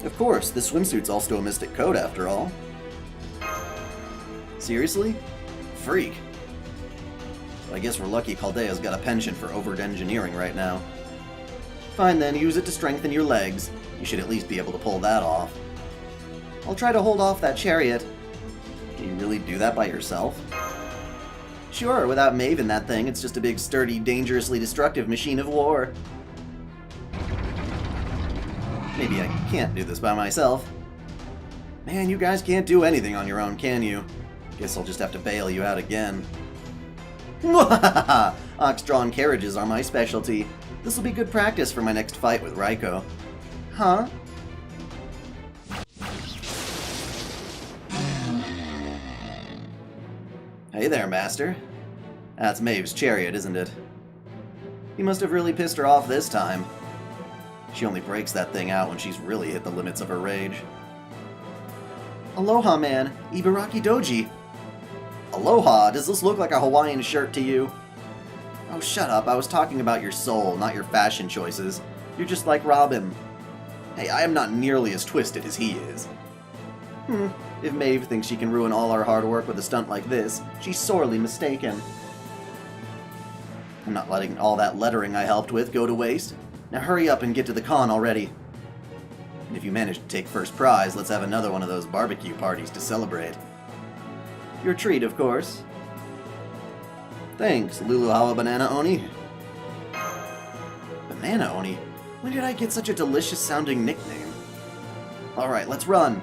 Of course, this swimsuit's also a mystic coat after all. Seriously? Freak. I guess we're lucky Caldea's got a penchant for overt engineering right now. Fine then, use it to strengthen your legs. You should at least be able to pull that off. I'll try to hold off that chariot. Can you really do that by yourself? Sure, without Maeve in that thing, it's just a big, sturdy, dangerously destructive machine of war. Maybe I can't do this by myself. Man, you guys can't do anything on your own, can you? Guess I'll just have to bail you out again. Mwahaha! Ox-drawn carriages are my specialty. This'll be good practice for my next fight with Raiko. Huh? Hey there, Master. That's Maeve's chariot, isn't it? He must have really pissed her off this time. She only breaks that thing out when she's really hit the limits of her rage. Aloha, man. Ibaraki Doji. Aloha? Does this look like a Hawaiian shirt to you? Oh, shut up. I was talking about your soul, not your fashion choices. You're just like Robin. Hey, I am not nearly as twisted as he is. If Maeve thinks she can ruin all our hard work with a stunt like this, she's sorely mistaken. I'm not letting all that lettering I helped with go to waste. Now hurry up and get to the con already. And if you manage to take first prize, let's have another one of those barbecue parties to celebrate. Your treat, of course. Thanks, Luluhawa Banana Oni. Banana Oni? When did I get such a delicious-sounding nickname? Alright, let's run.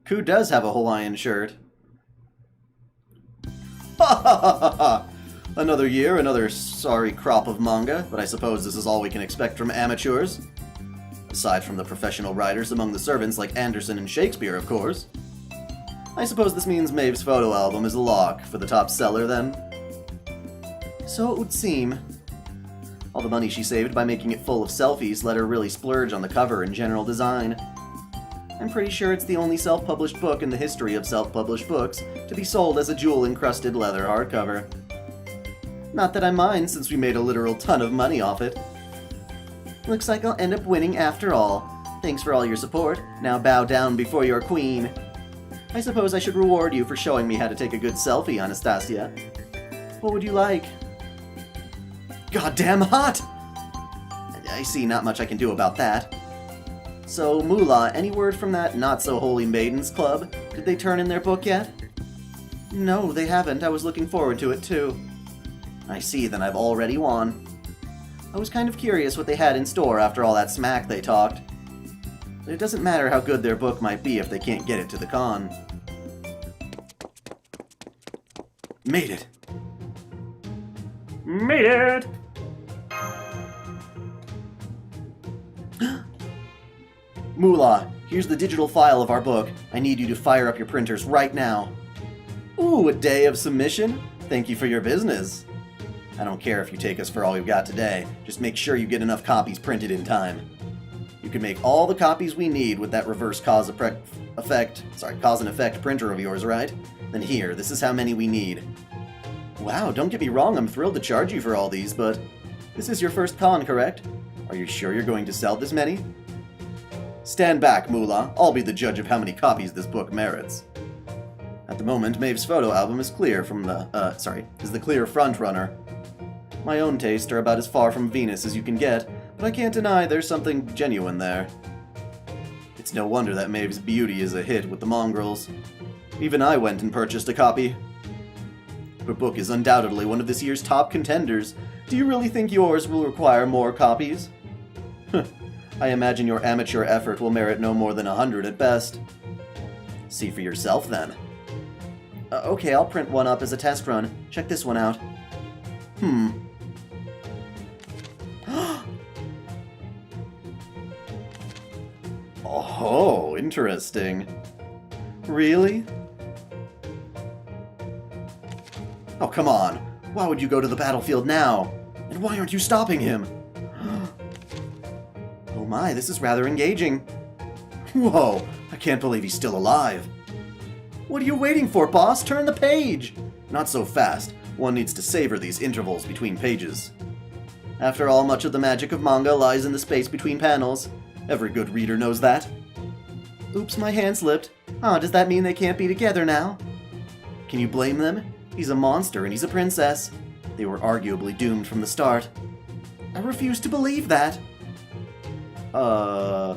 Ku does have a Hawaiian shirt. Ha ha ha ha ha! Another year, another sorry crop of manga, but I suppose this is all we can expect from amateurs. Aside from the professional writers among the servants like Anderson and Shakespeare, of course. I suppose this means Maeve's photo album is a lock for the top seller, then. So it would seem. All the money she saved by making it full of selfies let her really splurge on the cover and general design. I'm pretty sure it's the only self-published book in the history of self-published books to be sold as a jewel-encrusted leather hardcover. Not that I mind, since we made a literal ton of money off it. Looks like I'll end up winning after all. Thanks for all your support. Now bow down before your queen. I suppose I should reward you for showing me how to take a good selfie, Anastasia. What would you like? Goddamn hot! I see not much I can do about that. So, Moolah, any word from that not-so-holy maidens club? Did they turn in their book yet? No, they haven't. I was looking forward to it, too. I see, then I've already won. I was kind of curious what they had in store after all that smack they talked. But it doesn't matter how good their book might be if they can't get it to the con. Made it! Made it! Moolah, here's the digital file of our book. I need you to fire up your printers right now. Ooh, a day of submission? Thank you for your business. I don't care if you take us for all you've got today. Just make sure you get enough copies printed in time. You can make all the copies we need with that reverse cause and effect printer of yours, right? Then here, this is how many we need. Wow, don't get me wrong, I'm thrilled to charge you for all these, but this is your first con, correct? Are you sure you're going to sell this many? Stand back, Moolah. I'll be the judge of how many copies this book merits. At the moment, Maeve's photo album is clear from the, is the clear front-runner. My own tastes are about as far from Venus as you can get, but I can't deny there's something genuine there. It's no wonder that Maeve's beauty is a hit with the mongrels. Even I went and purchased a copy. Her book is undoubtedly one of this year's top contenders. Do you really think yours will require more copies? I imagine your amateur effort will merit no more than 100 at best. See for yourself, then. Okay, I'll print one up as a test run. Check this one out. Oh, interesting. Really? Oh, come on. Why would you go to the battlefield now? And why aren't you stopping him? Oh my, this is rather engaging. Whoa, I can't believe he's still alive. What are you waiting for, boss? Turn the page! Not so fast. One needs to savor these intervals between pages. After all, much of the magic of manga lies in the space between panels. Every good reader knows that. Oops, my hand slipped. Ah, does that mean they can't be together now? Can you blame them? He's a monster and he's a princess. They were arguably doomed from the start. I refuse to believe that. I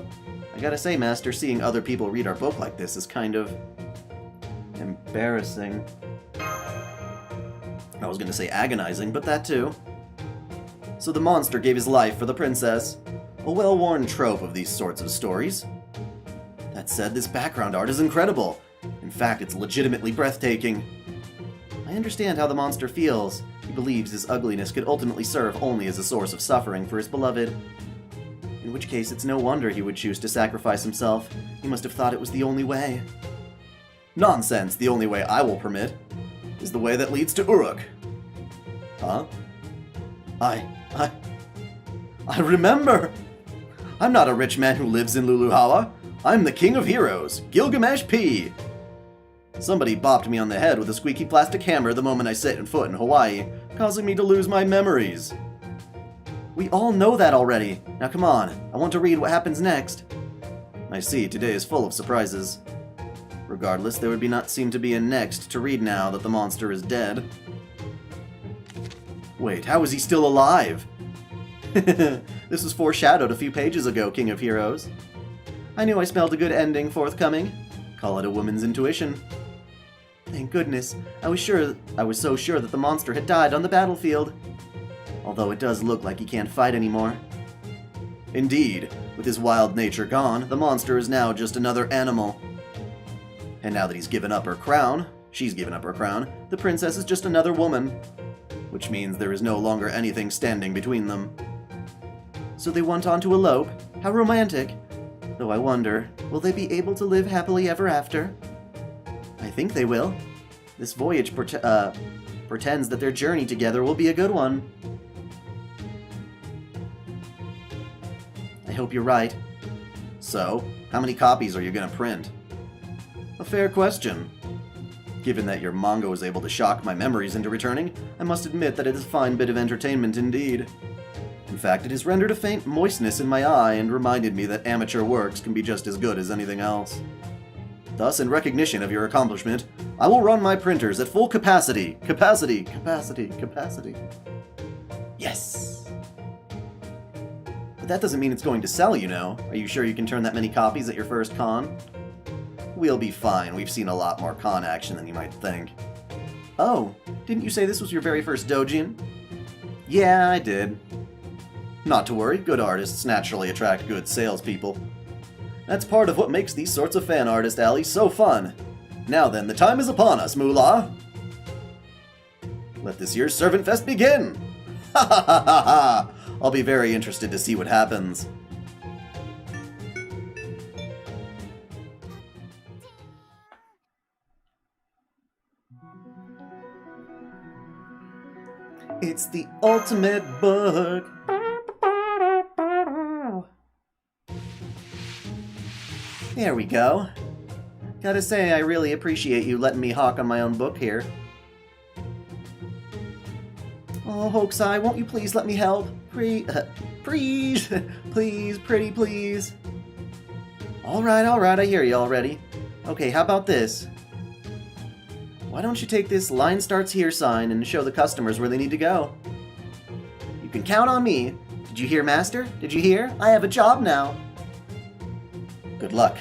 gotta say, Master, seeing other people read our book like this is kind of embarrassing. I was gonna say agonizing, but that too. So the monster gave his life for the princess. A well-worn trope of these sorts of stories. That said, this background art is incredible. In fact, it's legitimately breathtaking. I understand how the monster feels. He believes his ugliness could ultimately serve only as a source of suffering for his beloved. In which case, it's no wonder he would choose to sacrifice himself. He must have thought it was the only way. Nonsense! The only way I will permit is the way that leads to Uruk. Huh? I remember! I'm not a rich man who lives in Luluhawa. I'm the king of heroes, Gilgamesh P. Somebody bopped me on the head with a squeaky plastic hammer the moment I set foot in Hawaii, causing me to lose my memories. We all know that already. Now come on, I want to read what happens next. I see, today is full of surprises. Regardless, there would not seem to be a next to read now that the monster is dead. Wait, how is he still alive? This was foreshadowed a few pages ago, King of Heroes. I knew I smelled a good ending forthcoming. Call it a woman's intuition. Thank goodness, I was so sure that the monster had died on the battlefield. Although it does look like he can't fight anymore. Indeed, with his wild nature gone, the monster is now just another animal. And now that she's given up her crown, the princess is just another woman. Which means there is no longer anything standing between them. So they went on to elope? How romantic! Though I wonder, will they be able to live happily ever after? I think they will. This voyage pretends that their journey together will be a good one. I hope you're right. So, how many copies are you gonna print? A fair question. Given that your manga was able to shock my memories into returning, I must admit that it is a fine bit of entertainment indeed. In fact, it has rendered a faint moistness in my eye and reminded me that amateur works can be just as good as anything else. Thus, in recognition of your accomplishment, I will run my printers at full capacity. Capacity. Yes! But that doesn't mean it's going to sell, you know. Are you sure you can turn that many copies at your first con? We'll be fine. We've seen a lot more con action than you might think. Oh, didn't you say this was your very first doujin? Yeah, I did. Not to worry, good artists naturally attract good salespeople. That's part of what makes these sorts of fan artist alleys so fun. Now then, the time is upon us, Moolah! Let this year's ServantFes begin! Ha ha ha ha ha! I'll be very interested to see what happens. It's the ultimate book! There we go. Gotta say, I really appreciate you letting me hawk on my own book here. Oh, Hokusai, won't you please let me help? Please, pretty please. Alright, I hear you already. Okay, how about this? Why don't you take this line starts here sign and show the customers where they need to go? You can count on me. Did you hear, Master? Did you hear? I have a job now. Good luck.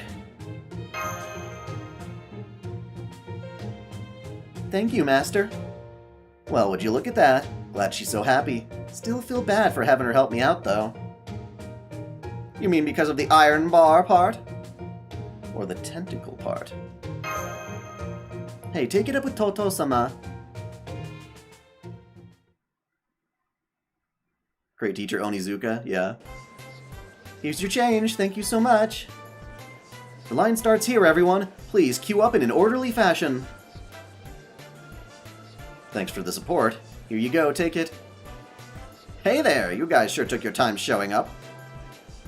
Thank you, Master. Well, would you look at that? Glad she's so happy. Still feel bad for having her help me out, though. You mean because of the iron bar part? Or the tentacle part? Hey, take it up with Toto-sama. Great teacher Onizuka, yeah. Here's your change, thank you so much. The line starts here, everyone. Please queue up in an orderly fashion. Thanks for the support. Here you go, take it. Hey there, you guys sure took your time showing up.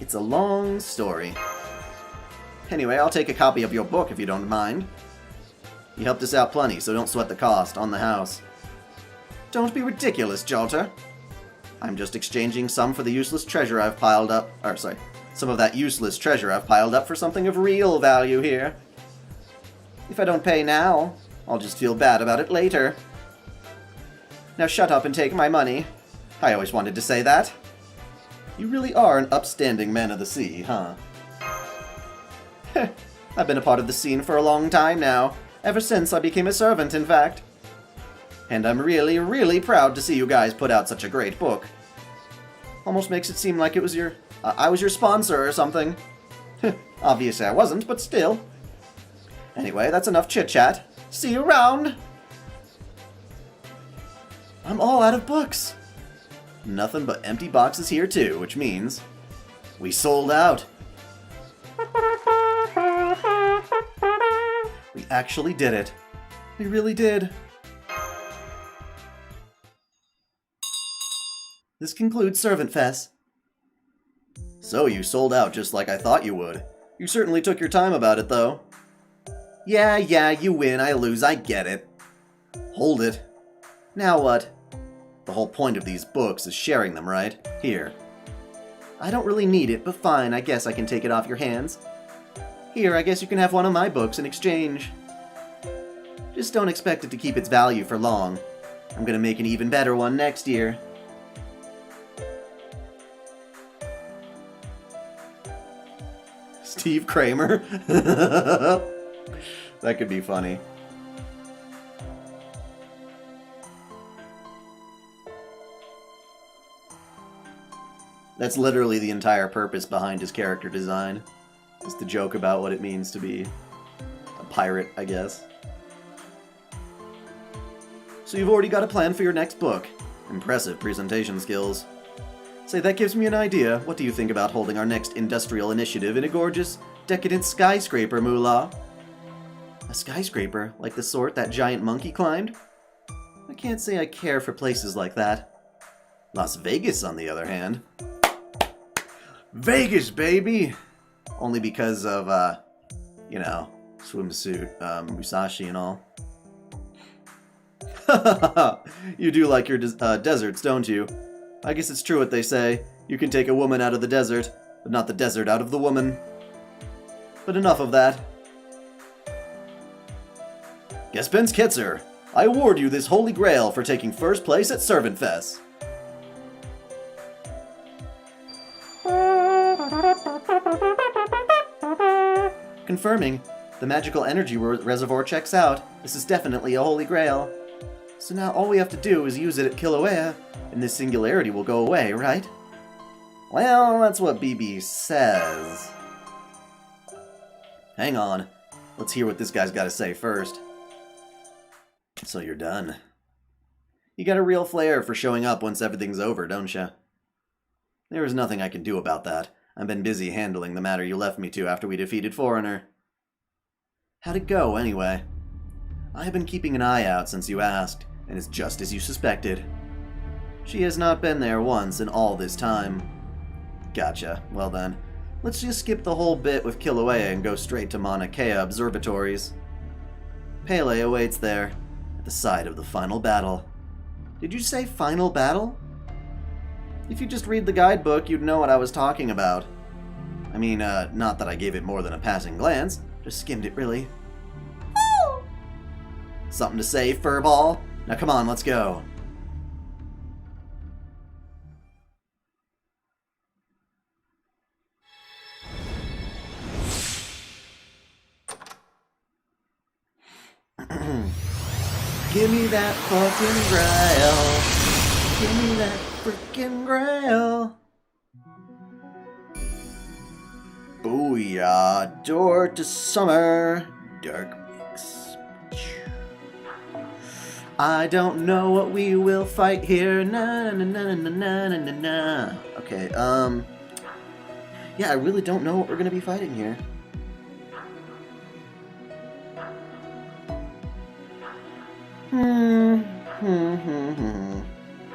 It's a long story. Anyway, I'll take a copy of your book if you don't mind. You helped us out plenty, so don't sweat the cost, on the house. Don't be ridiculous, Jolter. I'm just exchanging some for the useless treasure I've piled up. Or, sorry, some of that useless treasure I've piled up for something of real value here. If I don't pay now, I'll just feel bad about it later. Now shut up and take my money. I always wanted to say that. You really are an upstanding man of the sea, huh? I've been a part of the scene for a long time now. Ever since I became a servant, in fact. And I'm really, really proud to see you guys put out such a great book. Almost makes it seem like it was I was your sponsor or something. Obviously I wasn't, but still. Anyway, that's enough chit-chat. See you around! I'm all out of books. Nothing but empty boxes here too, which means we sold out. We actually did it. We really did. This concludes ServantFes. So you sold out just like I thought you would. You certainly took your time about it, though. Yeah, you win, I lose, I get it. Hold it. Now what? The whole point of these books is sharing them, right? Here. I don't really need it, but fine, I guess I can take it off your hands. Here, I guess you can have one of my books in exchange. Just don't expect it to keep its value for long. I'm gonna make an even better one next year. Steve Kramer? That could be funny. That's literally the entire purpose behind his character design. Just to joke about what it means to be a pirate, I guess. So you've already got a plan for your next book. Impressive presentation skills. Say, that gives me an idea. What do you think about holding our next industrial initiative in a gorgeous, decadent skyscraper, Moolah? A skyscraper? Like the sort that giant monkey climbed? I can't say I care for places like that. Las Vegas, on the other hand. Vegas, baby! Only because of, you know, swimsuit, Musashi and all. You do like your deserts, don't you? I guess it's true what they say. You can take a woman out of the desert, but not the desert out of the woman. But enough of that. Gespens Ketzer, I award you this holy grail for taking first place at ServantFes. Confirming. The magical energy reservoir checks out. This is definitely a holy grail. So now all we have to do is use it at Kilauea, and this singularity will go away, right? Well, that's what BB says. Hang on. Let's hear what this guy's got to say first. So you're done. You got a real flair for showing up once everything's over, don't ya? There is nothing I can do about that. I've been busy handling the matter you left me to after we defeated Foreigner. How'd it go, anyway? I have been keeping an eye out since you asked, and it's just as you suspected. She has not been there once in all this time. Gotcha. Well then, let's just skip the whole bit with Kilauea and go straight to Mauna Kea observatories. Pele awaits there, at the site of the final battle. Did you say final battle? If you just read the guidebook, you'd know what I was talking about. I mean, not that I gave it more than a passing glance, just skimmed it really. Woo! Something to say, Furball? Now come on, let's go. Give me that fucking grail. Give me that freaking grail. Booyah, door to summer. Dark mix. I don't know what we will fight here. Na na na na na na na na. Okay, yeah, I really don't know what we're gonna be fighting here.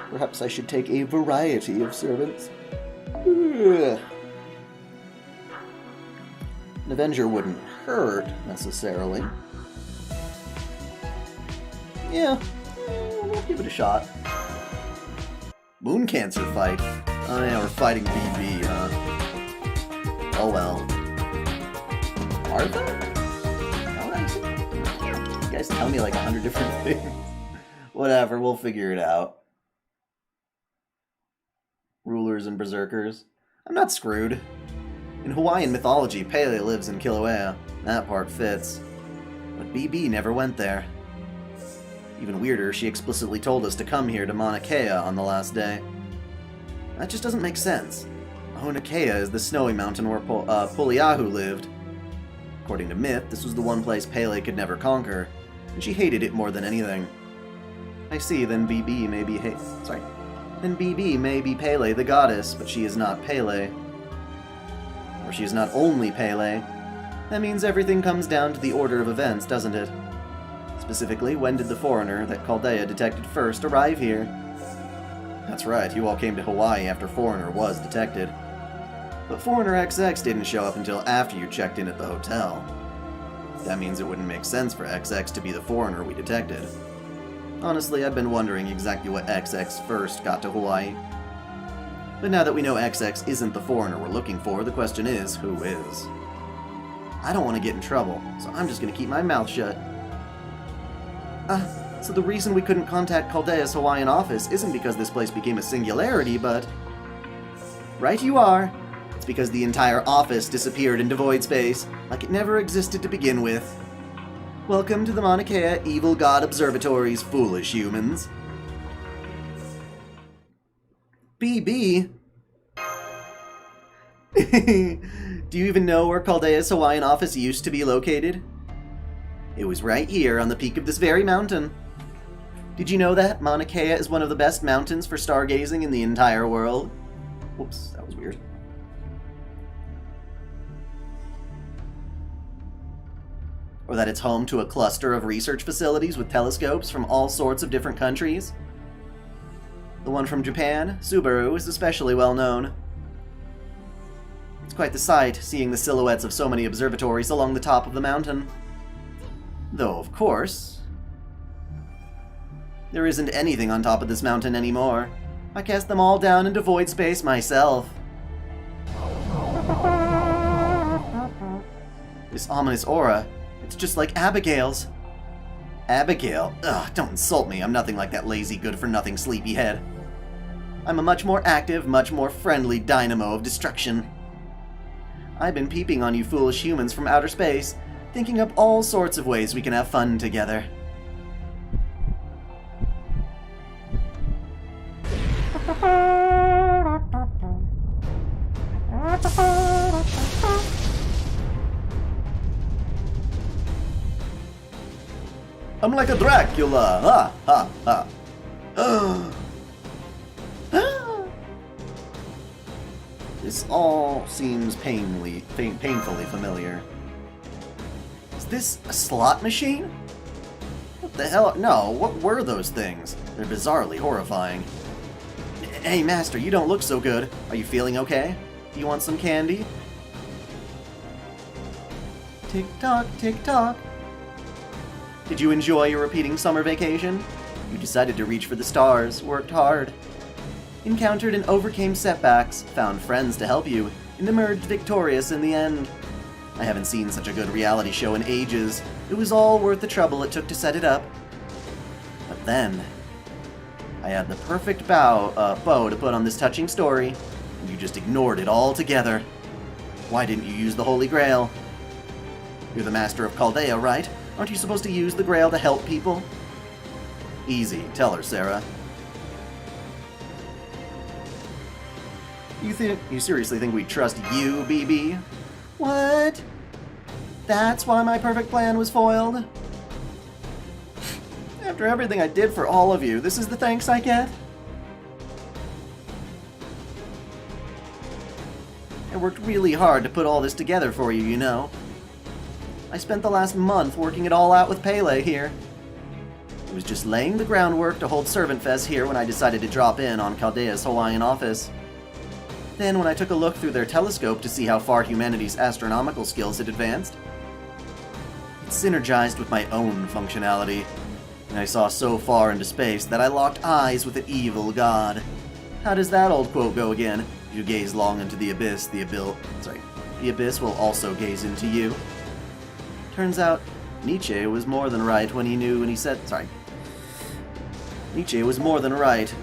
Perhaps I should take a variety of servants. An Avenger wouldn't hurt, necessarily. Yeah, we'll give it a shot. Moon cancer fight. Oh yeah, we're fighting BB, huh? Oh well. Are there? You guys tell me like 100 different things. Whatever, we'll figure it out. Rulers and berserkers. I'm not screwed. In Hawaiian mythology, Pele lives in Kilauea. That part fits. But BB never went there. Even weirder, she explicitly told us to come here to Mauna Kea on the last day. That just doesn't make sense. Mauna Kea is the snowy mountain where Poliahu lived. According to myth, this was the one place Pele could never conquer, and she hated it more than anything. I see, then BB may be Then BB may be Pele the goddess, but she is not Pele. Or she is not only Pele. That means everything comes down to the order of events, doesn't it? Specifically, when did the foreigner that Chaldea detected first arrive here? That's right, you all came to Hawaii after Foreigner was detected. But Foreigner XX didn't show up until after you checked in at the hotel. That means it wouldn't make sense for XX to be the foreigner we detected. Honestly, I've been wondering exactly what XX first got to Hawaii. But now that we know XX isn't the foreigner we're looking for, the question is, who is? I don't want to get in trouble, so I'm just going to keep my mouth shut. So the reason we couldn't contact Chaldea's Hawaiian office isn't because this place became a singularity, but... Right you are. It's because the entire office disappeared into void space, like it never existed to begin with. Welcome to the Mauna Kea Evil God Observatories, foolish humans. BB? Do you even know where Chaldea's Hawaiian office used to be located? It was right here on the peak of this very mountain. Did you know that Mauna Kea is one of the best mountains for stargazing in the entire world? Whoops, that was weird. Or that it's home to a cluster of research facilities with telescopes from all sorts of different countries? The one from Japan, Subaru, is especially well known. It's quite the sight, seeing the silhouettes of so many observatories along the top of the mountain. Though, of course, there isn't anything on top of this mountain anymore. I cast them all down into void space myself. This ominous aura, it's just like Abigail's. Abigail? Ugh, don't insult me. I'm nothing like that lazy, good-for-nothing sleepyhead. I'm a much more active, much more friendly dynamo of destruction. I've been peeping on you foolish humans from outer space, thinking up all sorts of ways we can have fun together. I'm like a Dracula! Ha ha ha! This all seems painfully familiar. Is this a slot machine? What the hell? No, what were those things? They're bizarrely horrifying. Hey, Master, you don't look so good. Are you feeling okay? Do you want some candy? Tick-tock, tick-tock. Did you enjoy your repeating summer vacation? You decided to reach for the stars, worked hard, encountered and overcame setbacks, found friends to help you, and emerged victorious in the end. I haven't seen such a good reality show in ages. It was all worth the trouble it took to set it up. But then, I had the perfect bow to put on this touching story, and you just ignored it altogether. Why didn't you use the Holy Grail? You're the Master of Chaldea, right? Aren't you supposed to use the Grail to help people? Easy, tell her, Sarah. You seriously think we trust you, BB? What? That's why my perfect plan was foiled? After everything I did for all of you, this is the thanks I get? I worked really hard to put all this together for you, you know. I spent the last month working it all out with Pele here. It was just laying the groundwork to hold ServantFes here when I decided to drop in on Chaldea's Hawaiian office. Then, when I took a look through their telescope to see how far humanity's astronomical skills had advanced, it synergized with my own functionality, and I saw so far into space that I locked eyes with an evil god. How does that old quote go again? If you gaze long into the abyss, the abyss will also gaze into you. Turns out, Nietzsche was more than right when he said, Nietzsche was more than right,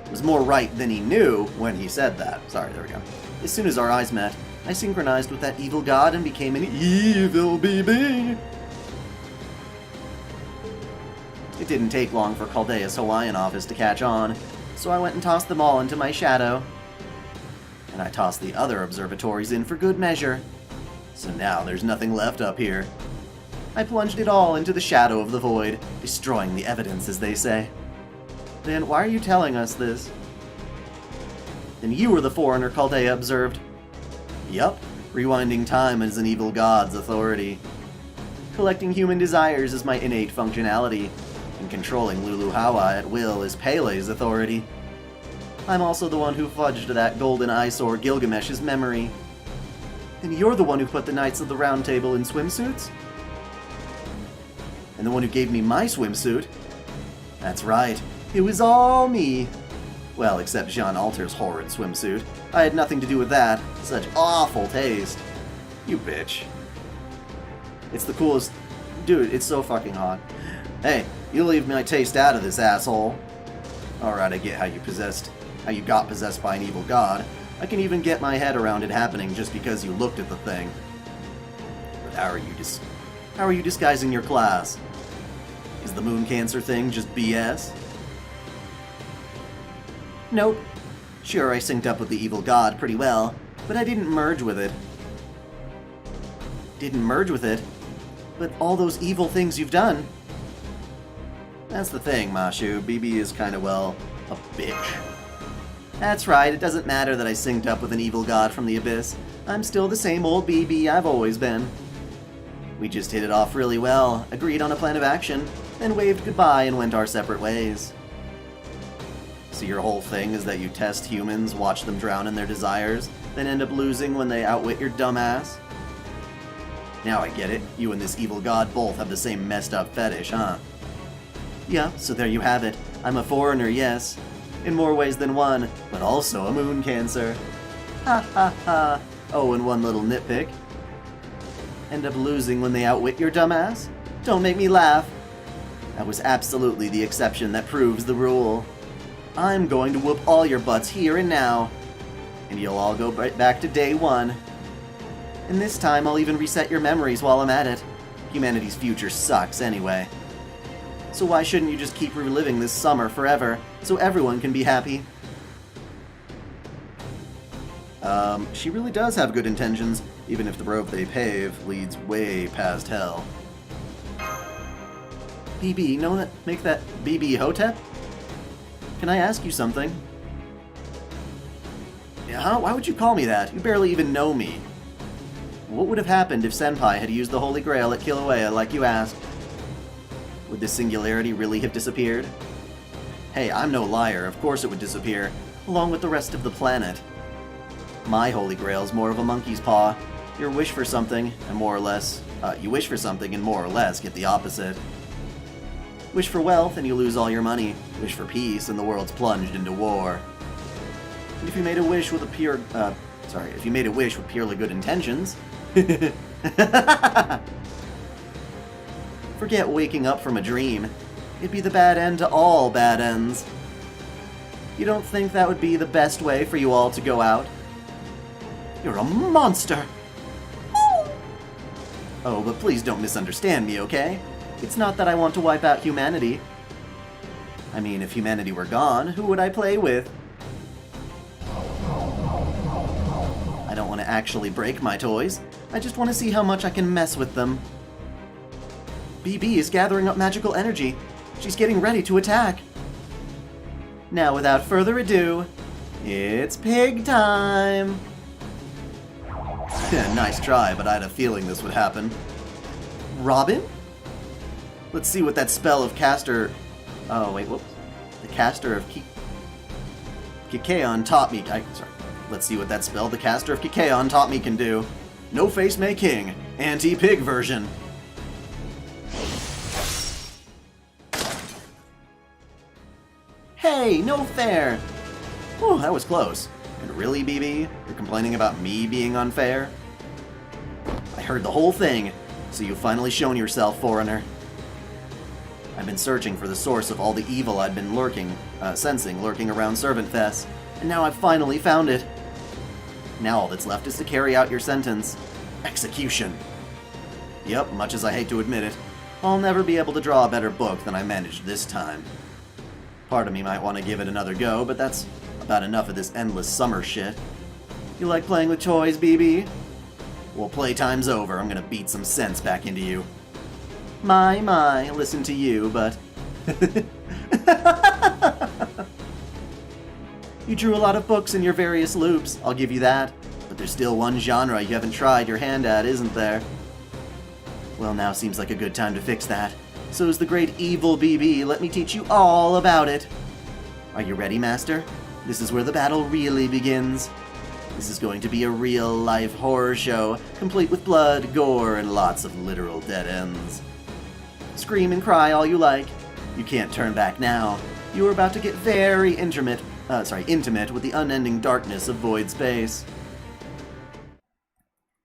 was more right than he knew when he said that. Sorry, there we go. As soon as our eyes met, I synchronized with that evil god and became an evil BB. It didn't take long for Chaldea's Hawaiian office to catch on, so I went and tossed them all into my shadow. And I tossed the other observatories in for good measure. So now there's nothing left up here. I plunged it all into the shadow of the void, destroying the evidence, as they say. Then why are you telling us this? Then you were the foreigner, Chaldea observed. Yup, rewinding time is an evil god's authority. Collecting human desires is my innate functionality, and controlling Lulu Hawa at will is Pele's authority. I'm also the one who fudged that golden eyesore Gilgamesh's memory. Then you're the one who put the Knights of the Round Table in swimsuits? And the one who gave me my swimsuit? That's right, it was all me. Well, except Jean Alter's horrid swimsuit. I had nothing to do with that. Such awful taste. You bitch. It's the coolest... Dude, it's so fucking hot. Hey, you leave my taste out of this, asshole. Alright, I get how you got possessed by an evil god. I can even get my head around it happening just because you looked at the thing. But how are you disguising your class? Is the moon cancer thing just BS? Nope. Sure, I synced up with the evil god pretty well, but I didn't merge with it. Didn't merge with it? But all those evil things you've done... That's the thing, Mashu. BB is kinda, well, a bitch. That's right, it doesn't matter that I synced up with an evil god from the abyss. I'm still the same old BB I've always been. We just hit it off really well, agreed on a plan of action, then waved goodbye and went our separate ways. So your whole thing is that you test humans, watch them drown in their desires, then end up losing when they outwit your dumbass? Now I get it. You and this evil god both have the same messed up fetish, huh? Yeah, so there you have it. I'm a foreigner, yes. In more ways than one, but also a moon cancer. Ha ha ha. Oh, and one little nitpick. End up losing when they outwit your dumbass? Don't make me laugh. That was absolutely the exception that proves the rule. I'm going to whoop all your butts here and now. And you'll all go right back to day one. And this time I'll even reset your memories while I'm at it. Humanity's future sucks anyway. So why shouldn't you just keep reliving this summer forever, so everyone can be happy? She really does have good intentions, even if the road they pave leads way past hell. BB, make that BB Hotep? Can I ask you something? Yeah, why would you call me that? You barely even know me. What would have happened if Senpai had used the Holy Grail at Kilauea like you asked? Would this singularity really have disappeared? Hey, I'm no liar, of course it would disappear, along with the rest of the planet. My Holy Grail's more of a monkey's paw. You wish for something, and more or less get the opposite. Wish for wealth, and you lose all your money. Wish for peace, and the world's plunged into war. And if you made a wish with purely good intentions... Forget waking up from a dream. It'd be the bad end to all bad ends. You don't think that would be the best way for you all to go out? You're a monster! Oh, but please don't misunderstand me, okay? It's not that I want to wipe out humanity. I mean, if humanity were gone, who would I play with? I don't want to actually break my toys. I just want to see how much I can mess with them. BB is gathering up magical energy. She's getting ready to attack. Now, without further ado, it's pig time! Nice try, but I had a feeling this would happen. Robin? Let's see what that spell of caster... Oh, wait, whoops. The caster of Kikaon taught me... Let's see what that spell the caster of Kikaon taught me can do. No Face May King. Anti-pig version. Hey, no fair! Oh, that was close. And really, BB? You're complaining about me being unfair? I heard the whole thing, so you've finally shown yourself, foreigner. I've been searching for the source of all the evil I'd been sensing lurking around ServantFes, and now I've finally found it. Now all that's left is to carry out your sentence. Execution. Yep, much as I hate to admit it, I'll never be able to draw a better book than I managed this time. Part of me might want to give it another go, but that's about enough of this endless summer shit. You like playing with toys, BB? Well, playtime's over. I'm gonna beat some sense back into you. My, listen to you, but... You drew a lot of books in your various loops, I'll give you that. But there's still one genre you haven't tried your hand at, isn't there? Well, now seems like a good time to fix that. So is the great evil BB, let me teach you all about it. Are you ready, Master? This is where the battle really begins. This is going to be a real-life horror show, complete with blood, gore, and lots of literal dead ends. Scream and cry all you like. You can't turn back now. You are about to get very intimate with the unending darkness of void space.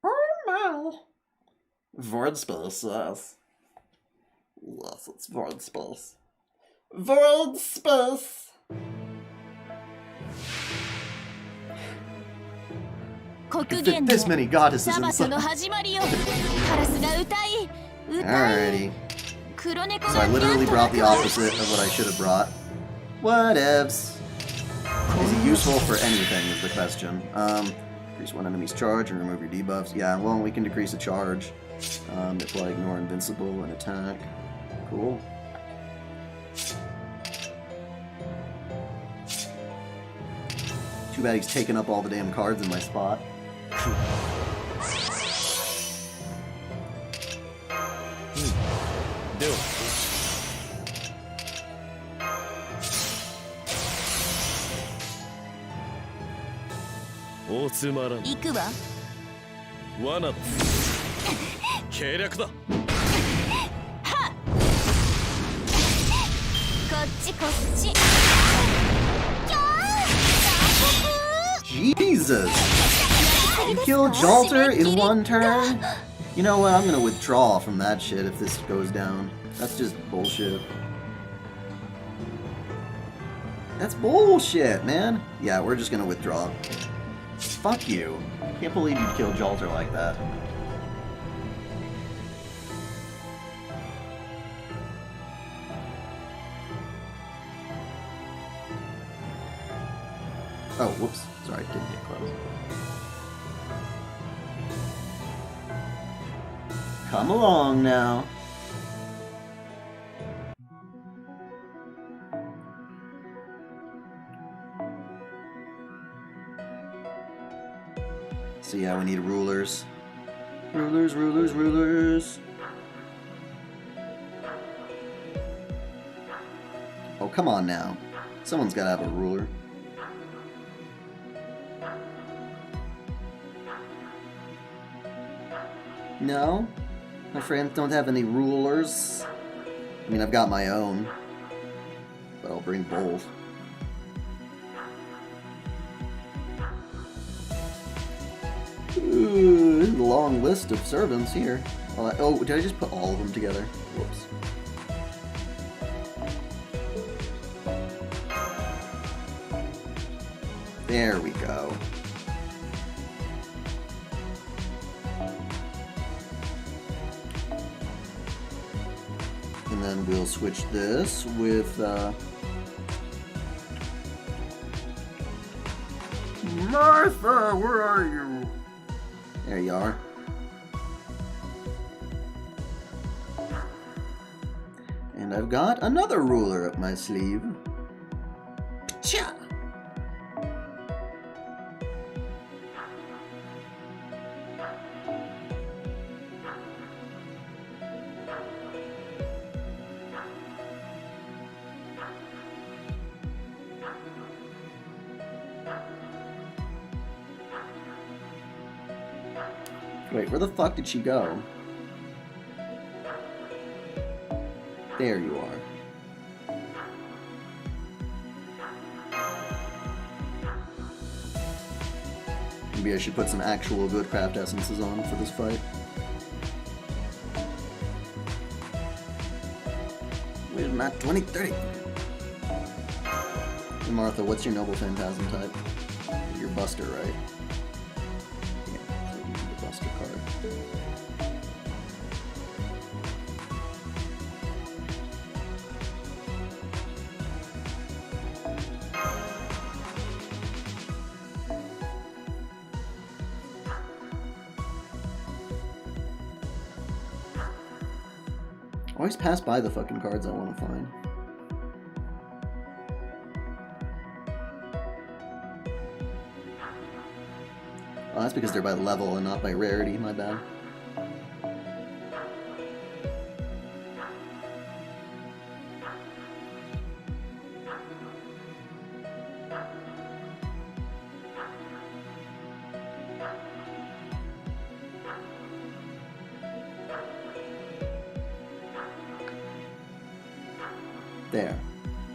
Oh no. Void space, yes. Yes, it's void space. Void space! This many goddesses inside. Alrighty. So I literally brought the opposite of what I should have brought. Whatevs. Is it useful for anything is the question. Increase one enemy's charge and remove your debuffs. Yeah, well, we can decrease a charge. Apply ignore invincible and attack. Cool. Too bad he's taking up all the damn cards in my spot. Do it.行くわ。罠だ。計略だ。こっちこっち。Jesus! You kill Jalter in one turn? You know what, I'm gonna withdraw from that shit if this goes down. That's just bullshit. That's bullshit, man! Yeah, we're just gonna withdraw. Fuck you. Can't believe you'd kill Jalter like that. Oh, whoops. Sorry, didn't get close. Come along now. So yeah, we need rulers. Rulers, rulers, rulers. Oh, come on now. Someone's gotta have a ruler. No? My friends don't have any rulers? I mean, I've got my own. But I'll bring both. Ooh, this is a long list of servants here. Oh, did I just put all of them together? Whoops. There we go. And then we'll switch this with, Martha, where are you? There you are. And I've got another ruler up my sleeve. Cha! Wait, where the fuck did she go? There you are. Maybe I should put some actual good craft essences on for this fight. Where's my 2030? Hey Martha, what's your noble phantasm type? You're Buster, right? Yeah, so you need the Buster card. Always pass by the fucking cards I want to find. Oh, that's because they're by level and not by rarity, my bad. There.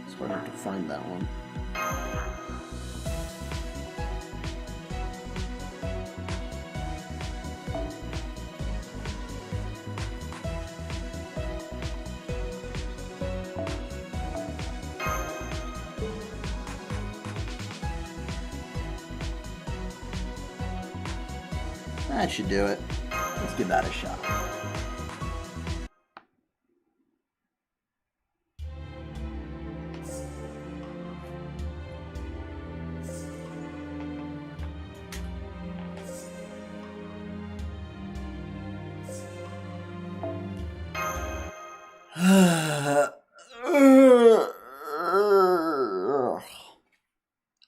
It's hard enough to find that one. That should do it. Let's give that a shot.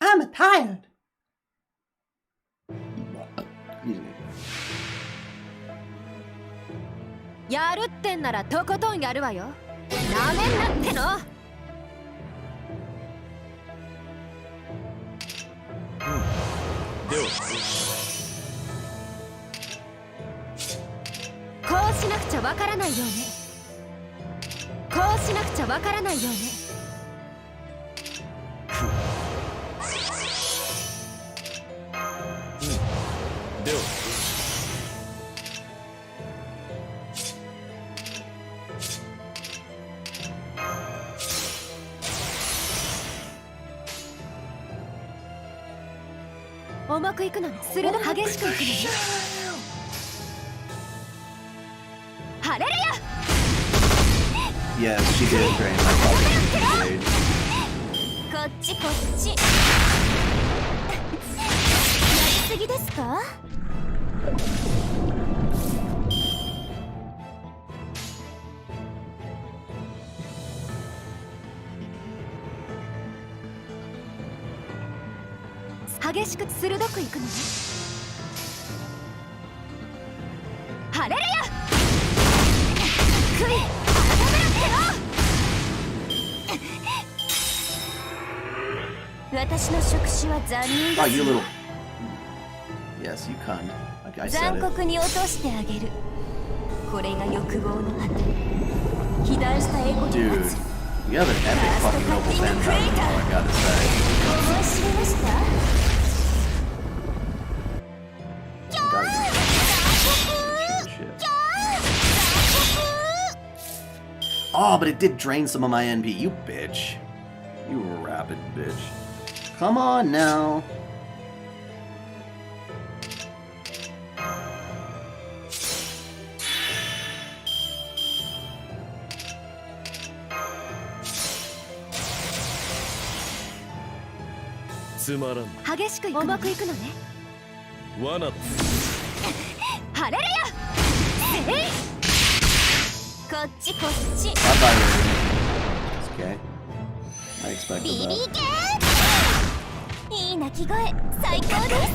I'm tired. Excuse me. やるってんならとことんやるわよ。なめんなっての。ではこうしなくちゃわからないよね。こうしなくちゃわからないよね。では重くいくのね。鋭く激しくいくのね。ハレルヤ。 Yes, she did drain my fucking blade. こっちこっち。やりすぎですか？激しく鋭くいくのね。ハレルヤ。クイ私の触手は残忍です。 Oh, you little. Yes, you cunt. Like I said 残 it. 酷に落としてあげる。これが欲望の果て。肥大したエゴの Dude, 末。 you have an epic fucking noble phantasm, all I gotta say. 思い知りました？ Oh, but it did drain some of my NP, you bitch. You rapid bitch. Come on now. Tsumaran. 激しくいくのね。重くいくのね。罠だ。ハレルヤ。えい。こっちこっち。 Bye bye, It's okay. I expected ビビ that. ケー。いい鳴き声、最高です。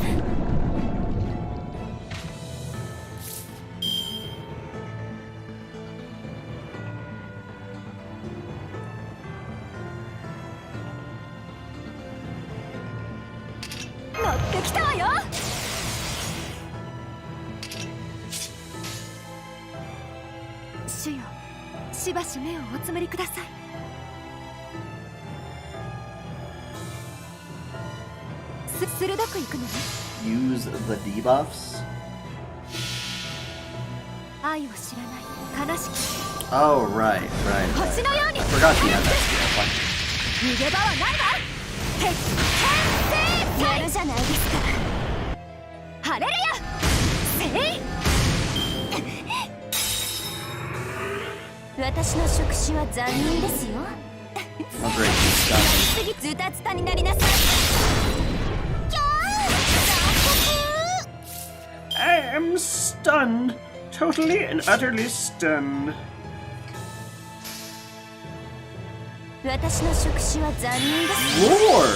乗ってきたわよ。主よ、しばし目をおつむりください。鋭くいくのね。use the debuffs? 愛を知らない悲しき Oh, right, right. 星のように I forgot she had that skill. 逃げ場はないわ鉄拳やるじゃないですかハレルヤせい私の触手は残忍ですよ Oh, great, she's stunned. 次ズタズタになりなさい I am stunned. Totally and utterly stunned. 私の触手は残忍ですよ Lord!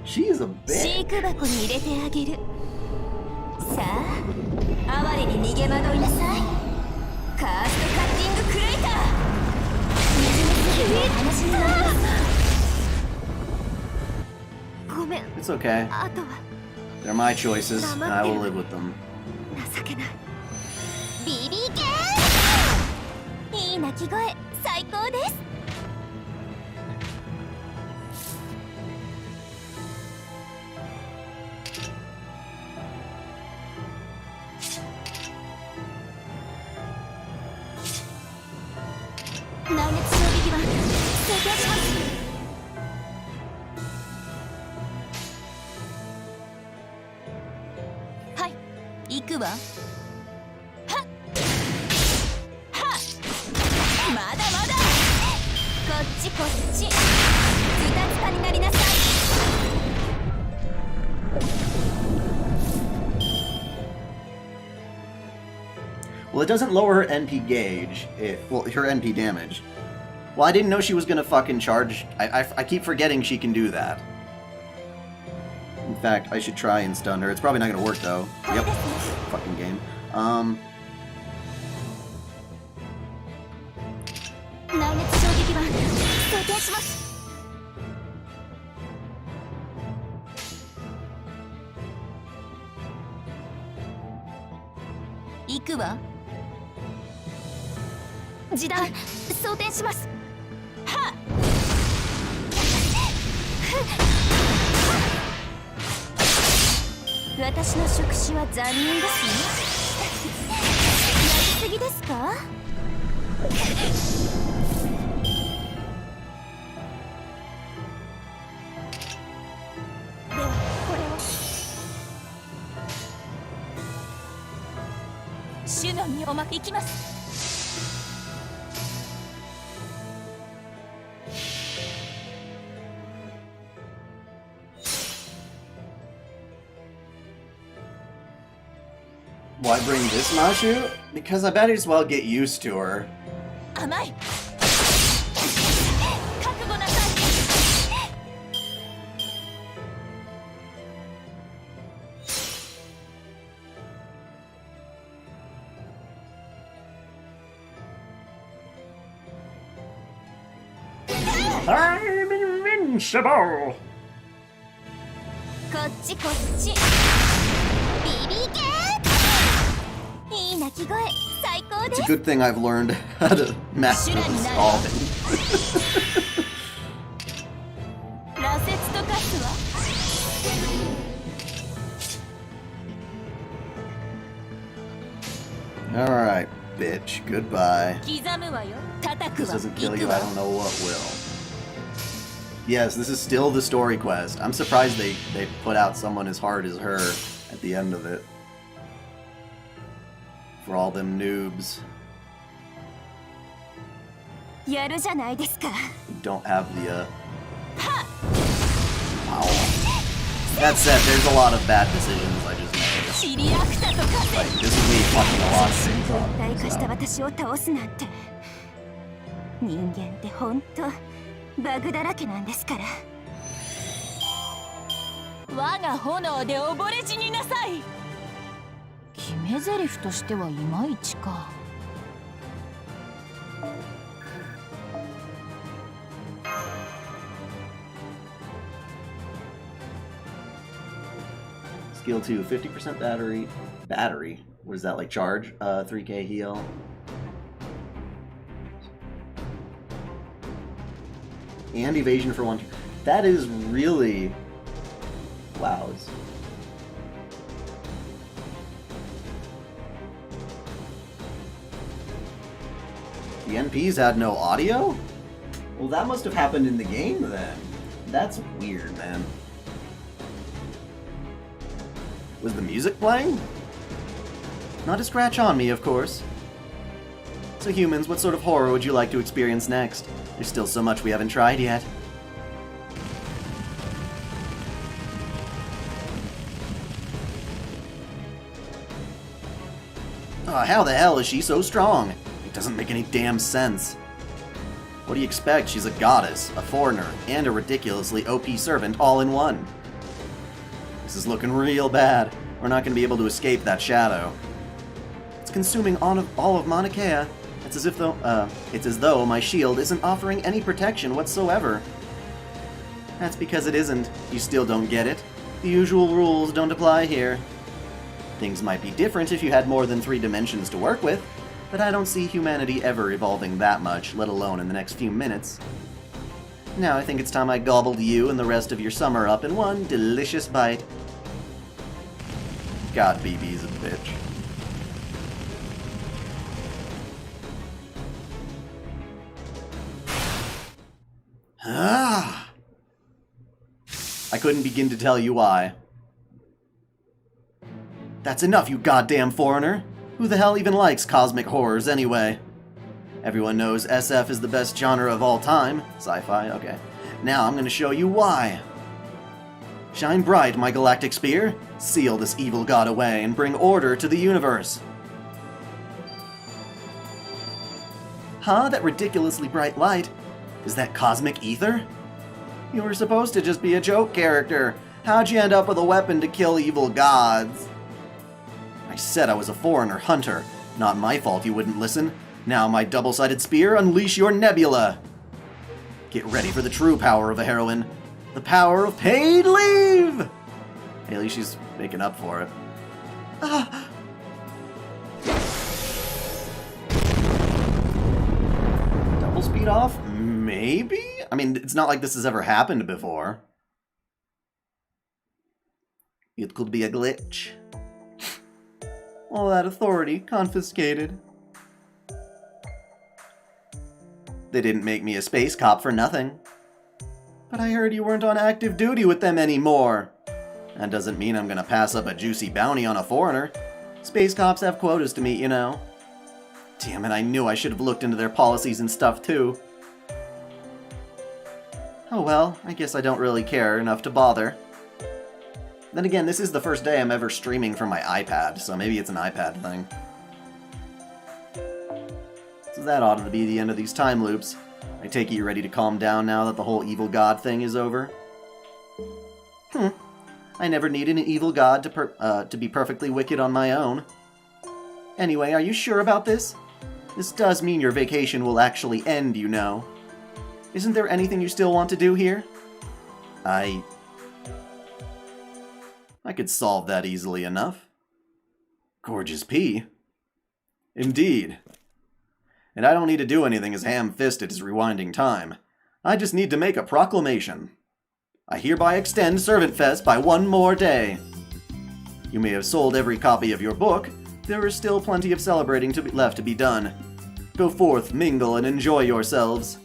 She's a 飼 bitch. 育箱に入れてあげるさあ哀れに逃げ惑いなさいカーストカッティングクレイター話になりますごめん It's okay. あとは They're my choices, and I will live with them. 情けないビビケーいい鳴き声最高です 内熱衝撃は成功しますはい行くわはっはっまだまだこっちこっちズタズタになりなさい Well, it doesn't lower her NP gauge. Well, her NP damage. Well, I didn't know she was gonna fucking charge. I keep forgetting she can do that. In fact, I should try and stun her. It's probably not gonna work though. Yep. Fucking game. 内熱衝撃は成功します行くわ時短装填しますはっ私の触手は残忍ですねやりすぎですかではこれを主の身をまいきます Why bring this Mashu? Because I bet as well get used to her. 甘い覚悟なさい I'm invincible. こっちこっちビビケーいい鳴き声最高で It's す a good thing I've learned how to master this scalding. 羅刹と化すわ Alright, bitch. Goodbye. 刻むわよ叩く This わ doesn't kill 行 you, く I わ don't know what will. Yes, this is still the story quest. I'm surprised they put out someone as hard as her at the end of it. For all them noobs やるじゃないですか who don't have the, Wow. That said, there's a lot of bad decisions I just made. シリアクタと化 Like, this is me fucking a lot of things 全 up. 体化した So. 私を倒すなんて人間ってほんとバグだらけなんですから我が炎で溺れ死になさい決め台詞としてはいまいちか Skill 2, 50% battery. Battery? What is that, like charge? 3k heal. And evasion for 1. That is really... Wows. The NPs had no audio? Well, that must have happened in the game then. That's weird, man. Was the music playing? Not a scratch on me, of course. So humans, what sort of horror would you like to experience next? There's still so much we haven't tried yet. Oh, how the hell is she so strong? It doesn't make any damn sense. What do you expect? She's a goddess, a foreigner, and a ridiculously OP servant all in one. This is looking real bad. We're not going to be able to escape that shadow. It's consuming all of Mauna Kea. It's as though my shield isn't offering any protection whatsoever. That's because it isn't. You still don't get it. The usual rules don't apply here. Things might be different if you had more than 3 dimensions to work with, but I don't see humanity ever evolving that much, let alone in the next few minutes. Now I think it's time I gobbled you and the rest of your summer up in one delicious bite. God, BB's a bitch. Ah! I couldn't begin to tell you why. That's enough, you goddamn foreigner! Who the hell even likes cosmic horrors anyway? Everyone knows SF is the best genre of all time. Sci-fi, okay. Now I'm gonna show you why. Shine bright, my galactic spear. Seal this evil god away and bring order to the universe. Huh? That ridiculously bright light? Is that cosmic ether? You were supposed to just be a joke character. How'd you end up with a weapon to kill evil gods? I said I was a foreigner hunter. Not my fault you wouldn't listen. Now, my double-sided spear, unleash your nebula! Get ready for the true power of a heroine. The power of paid leave! Hey, at least she's making up for it. Ah. Double speed off? Maybe? I mean, it's not like this has ever happened before. It could be a glitch. All that authority confiscated. They didn't make me a space cop for nothing. But I heard you weren't on active duty with them anymore. That doesn't mean I'm gonna pass up a juicy bounty on a foreigner. Space cops have quotas to meet, you know. Damn it, I knew I should have looked into their policies and stuff too. Oh well, I guess I don't really care enough to bother. Then again, this is the first day I'm ever streaming from my iPad, so maybe it's an iPad thing. So that ought to be the end of these time loops. I take it you're ready to calm down now that the whole evil god thing is over? I never needed an evil god to be perfectly wicked on my own. Anyway, are you sure about this? This does mean your vacation will actually end, you know. Isn't there anything you still want to do here? I could solve that easily enough. Gorgeous P. Indeed. And I don't need to do anything as ham-fisted as rewinding time. I just need to make a proclamation. I hereby extend ServantFes by 1 more day. You may have sold every copy of your book. There is still plenty of celebrating left to be done. Go forth, mingle, and enjoy yourselves.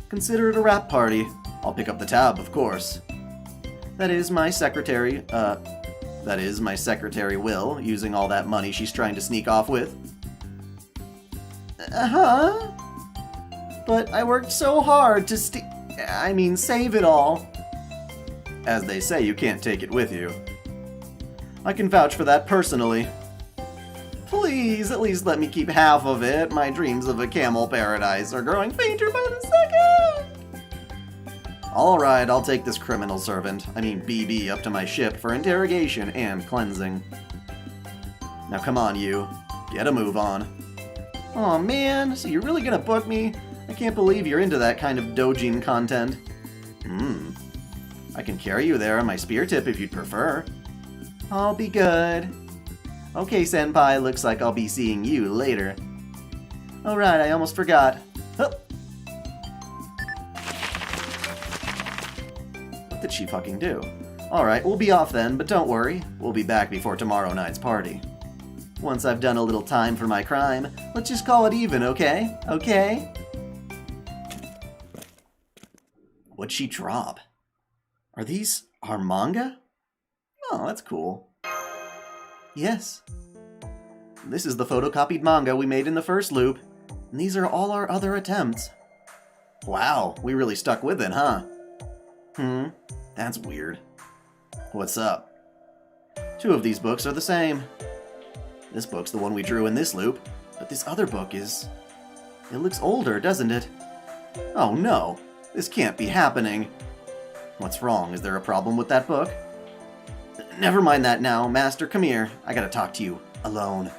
Consider it a wrap party. I'll pick up the tab, of course. That is my secretary Will, using all that money she's trying to sneak off with. Huh? But I worked so hard to save it all. As they say, you can't take it with you. I can vouch for that personally. Please, at least let me keep half of it. My dreams of a camel paradise are growing fainter by the second. Alright, I'll take this criminal servant, BB, up to my ship for interrogation and cleansing. Now come on, you. Get a move on. Aw man, so you're really gonna book me? I can't believe you're into that kind of dojin content. I can carry you there on my spear tip if you'd prefer. I'll be good. Okay, senpai, looks like I'll be seeing you later. Alright, I almost forgot. Hup. What did she fucking do? Alright, we'll be off then, but don't worry. We'll be back before tomorrow night's party. Once I've done a little time for my crime, let's just call it even, okay? Okay? What'd she drop? Are these our manga? Oh, that's cool. Yes. This is the photocopied manga we made in the first loop, and these are all our other attempts. Wow, we really stuck with it, huh? That's weird. What's up? 2 of these books are the same. This book's the one we drew in this loop, but this other book is... It looks older, doesn't it? Oh no, this can't be happening. What's wrong? Is there a problem with that book? Never mind that now. Master, come here. I gotta talk to you. Alone.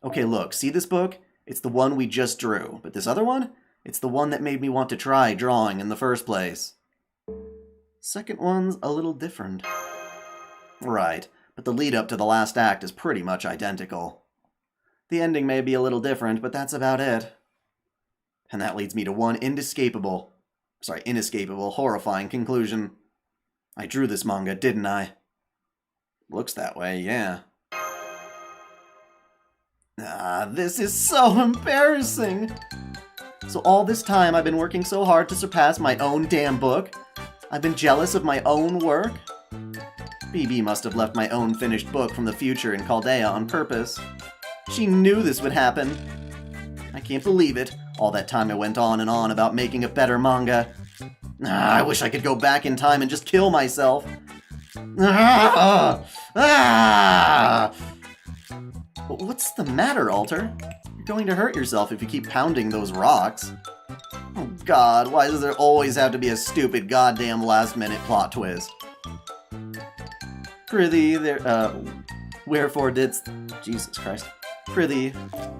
Okay, look. See this book? It's the one we just drew. But this other one? It's the one that made me want to try drawing in the first place. Second one's a little different. Right, but the lead up to the last act is pretty much identical. The ending may be a little different, but that's about it. And that leads me to one inescapable, horrifying conclusion. I drew this manga, didn't I? Looks that way, yeah. This is so embarrassing! So all this time I've been working so hard to surpass my own damn book. I've been jealous of my own work. BB must have left my own finished book from the future in Chaldea on purpose. She knew this would happen. I can't believe it. All that time I went on and on about making a better manga. I wish I could go back in time and just kill myself. What's the matter, Alter? You're going to hurt yourself if you keep pounding those rocks. Oh god, why does there always have to be a stupid goddamn last-minute plot twist? Prithee, wherefore didst... Jesus Christ. Prithee,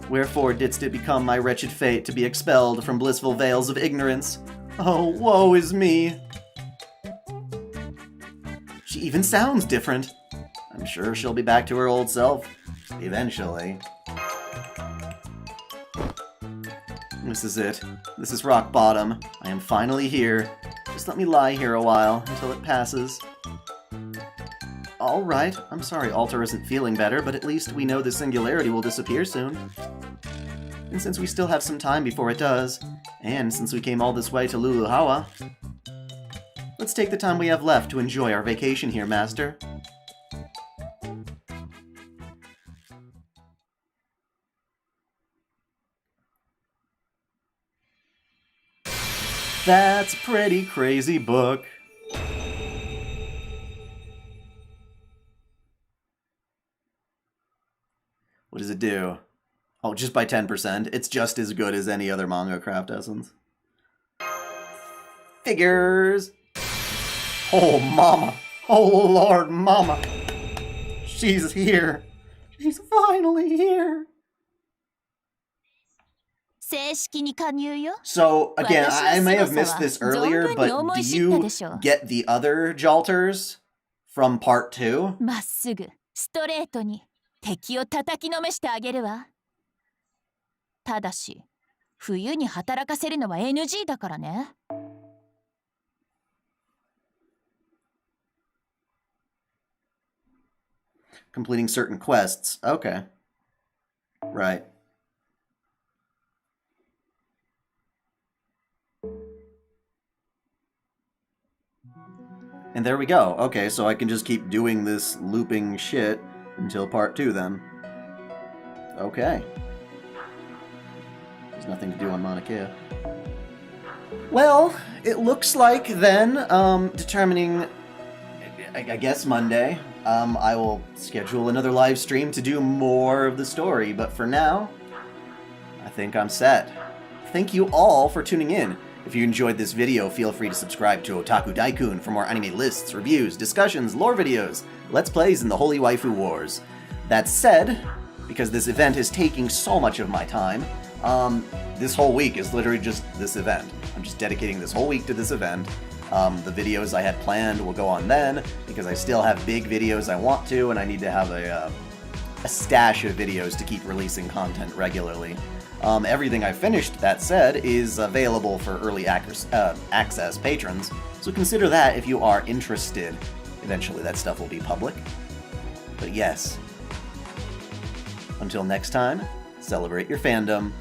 wherefore didst it become my wretched fate to be expelled from blissful vales of ignorance? Oh, woe is me! She even sounds different. I'm sure she'll be back to her old self. Eventually. This is it. This is rock bottom. I am finally here. Just let me lie here a while until it passes. Alright, I'm sorry Alter isn't feeling better, but at least we know the singularity will disappear soon. And since we still have some time before it does, and since we came all this way to Luluhawa, let's take the time we have left to enjoy our vacation here, Master. That's a pretty crazy book. What does it do? Oh, just by 10%. It's just as good as any other manga craft essence. Figures! Oh, mama! Oh, Lord, mama! She's here! She's finally here! So, again, I may have missed this earlier, but do you get the other Jalters from part 2? まっすぐ、ストレートに敵を叩きのめしてあげるわ。ただし、冬に働かせるのは NG だからね。Completing certain quests. Okay. Right. And there we go. Okay, so I can just keep doing this looping shit until part 2 then. Okay. There's nothing to do on Mauna Kea. Well, it looks like then, determining, I guess Monday, I will schedule another live stream to do more of the story, but for now, I think I'm set. Thank you all for tuning in. If you enjoyed this video, feel free to subscribe to OtakuDaiKun for more anime lists, reviews, discussions, lore videos, let's plays, and the Holy Waifu Wars. That said, because this event is taking so much of my time, this whole week is literally just this event. I'm just dedicating this whole week to this event. The videos I had planned will go on then, because I still have big videos I want to, and I need to have a stash of videos to keep releasing content regularly. Everything I finished, that said, is available for early access patrons, so consider that if you are interested. Eventually that stuff will be public. But yes, until next time, celebrate your fandom,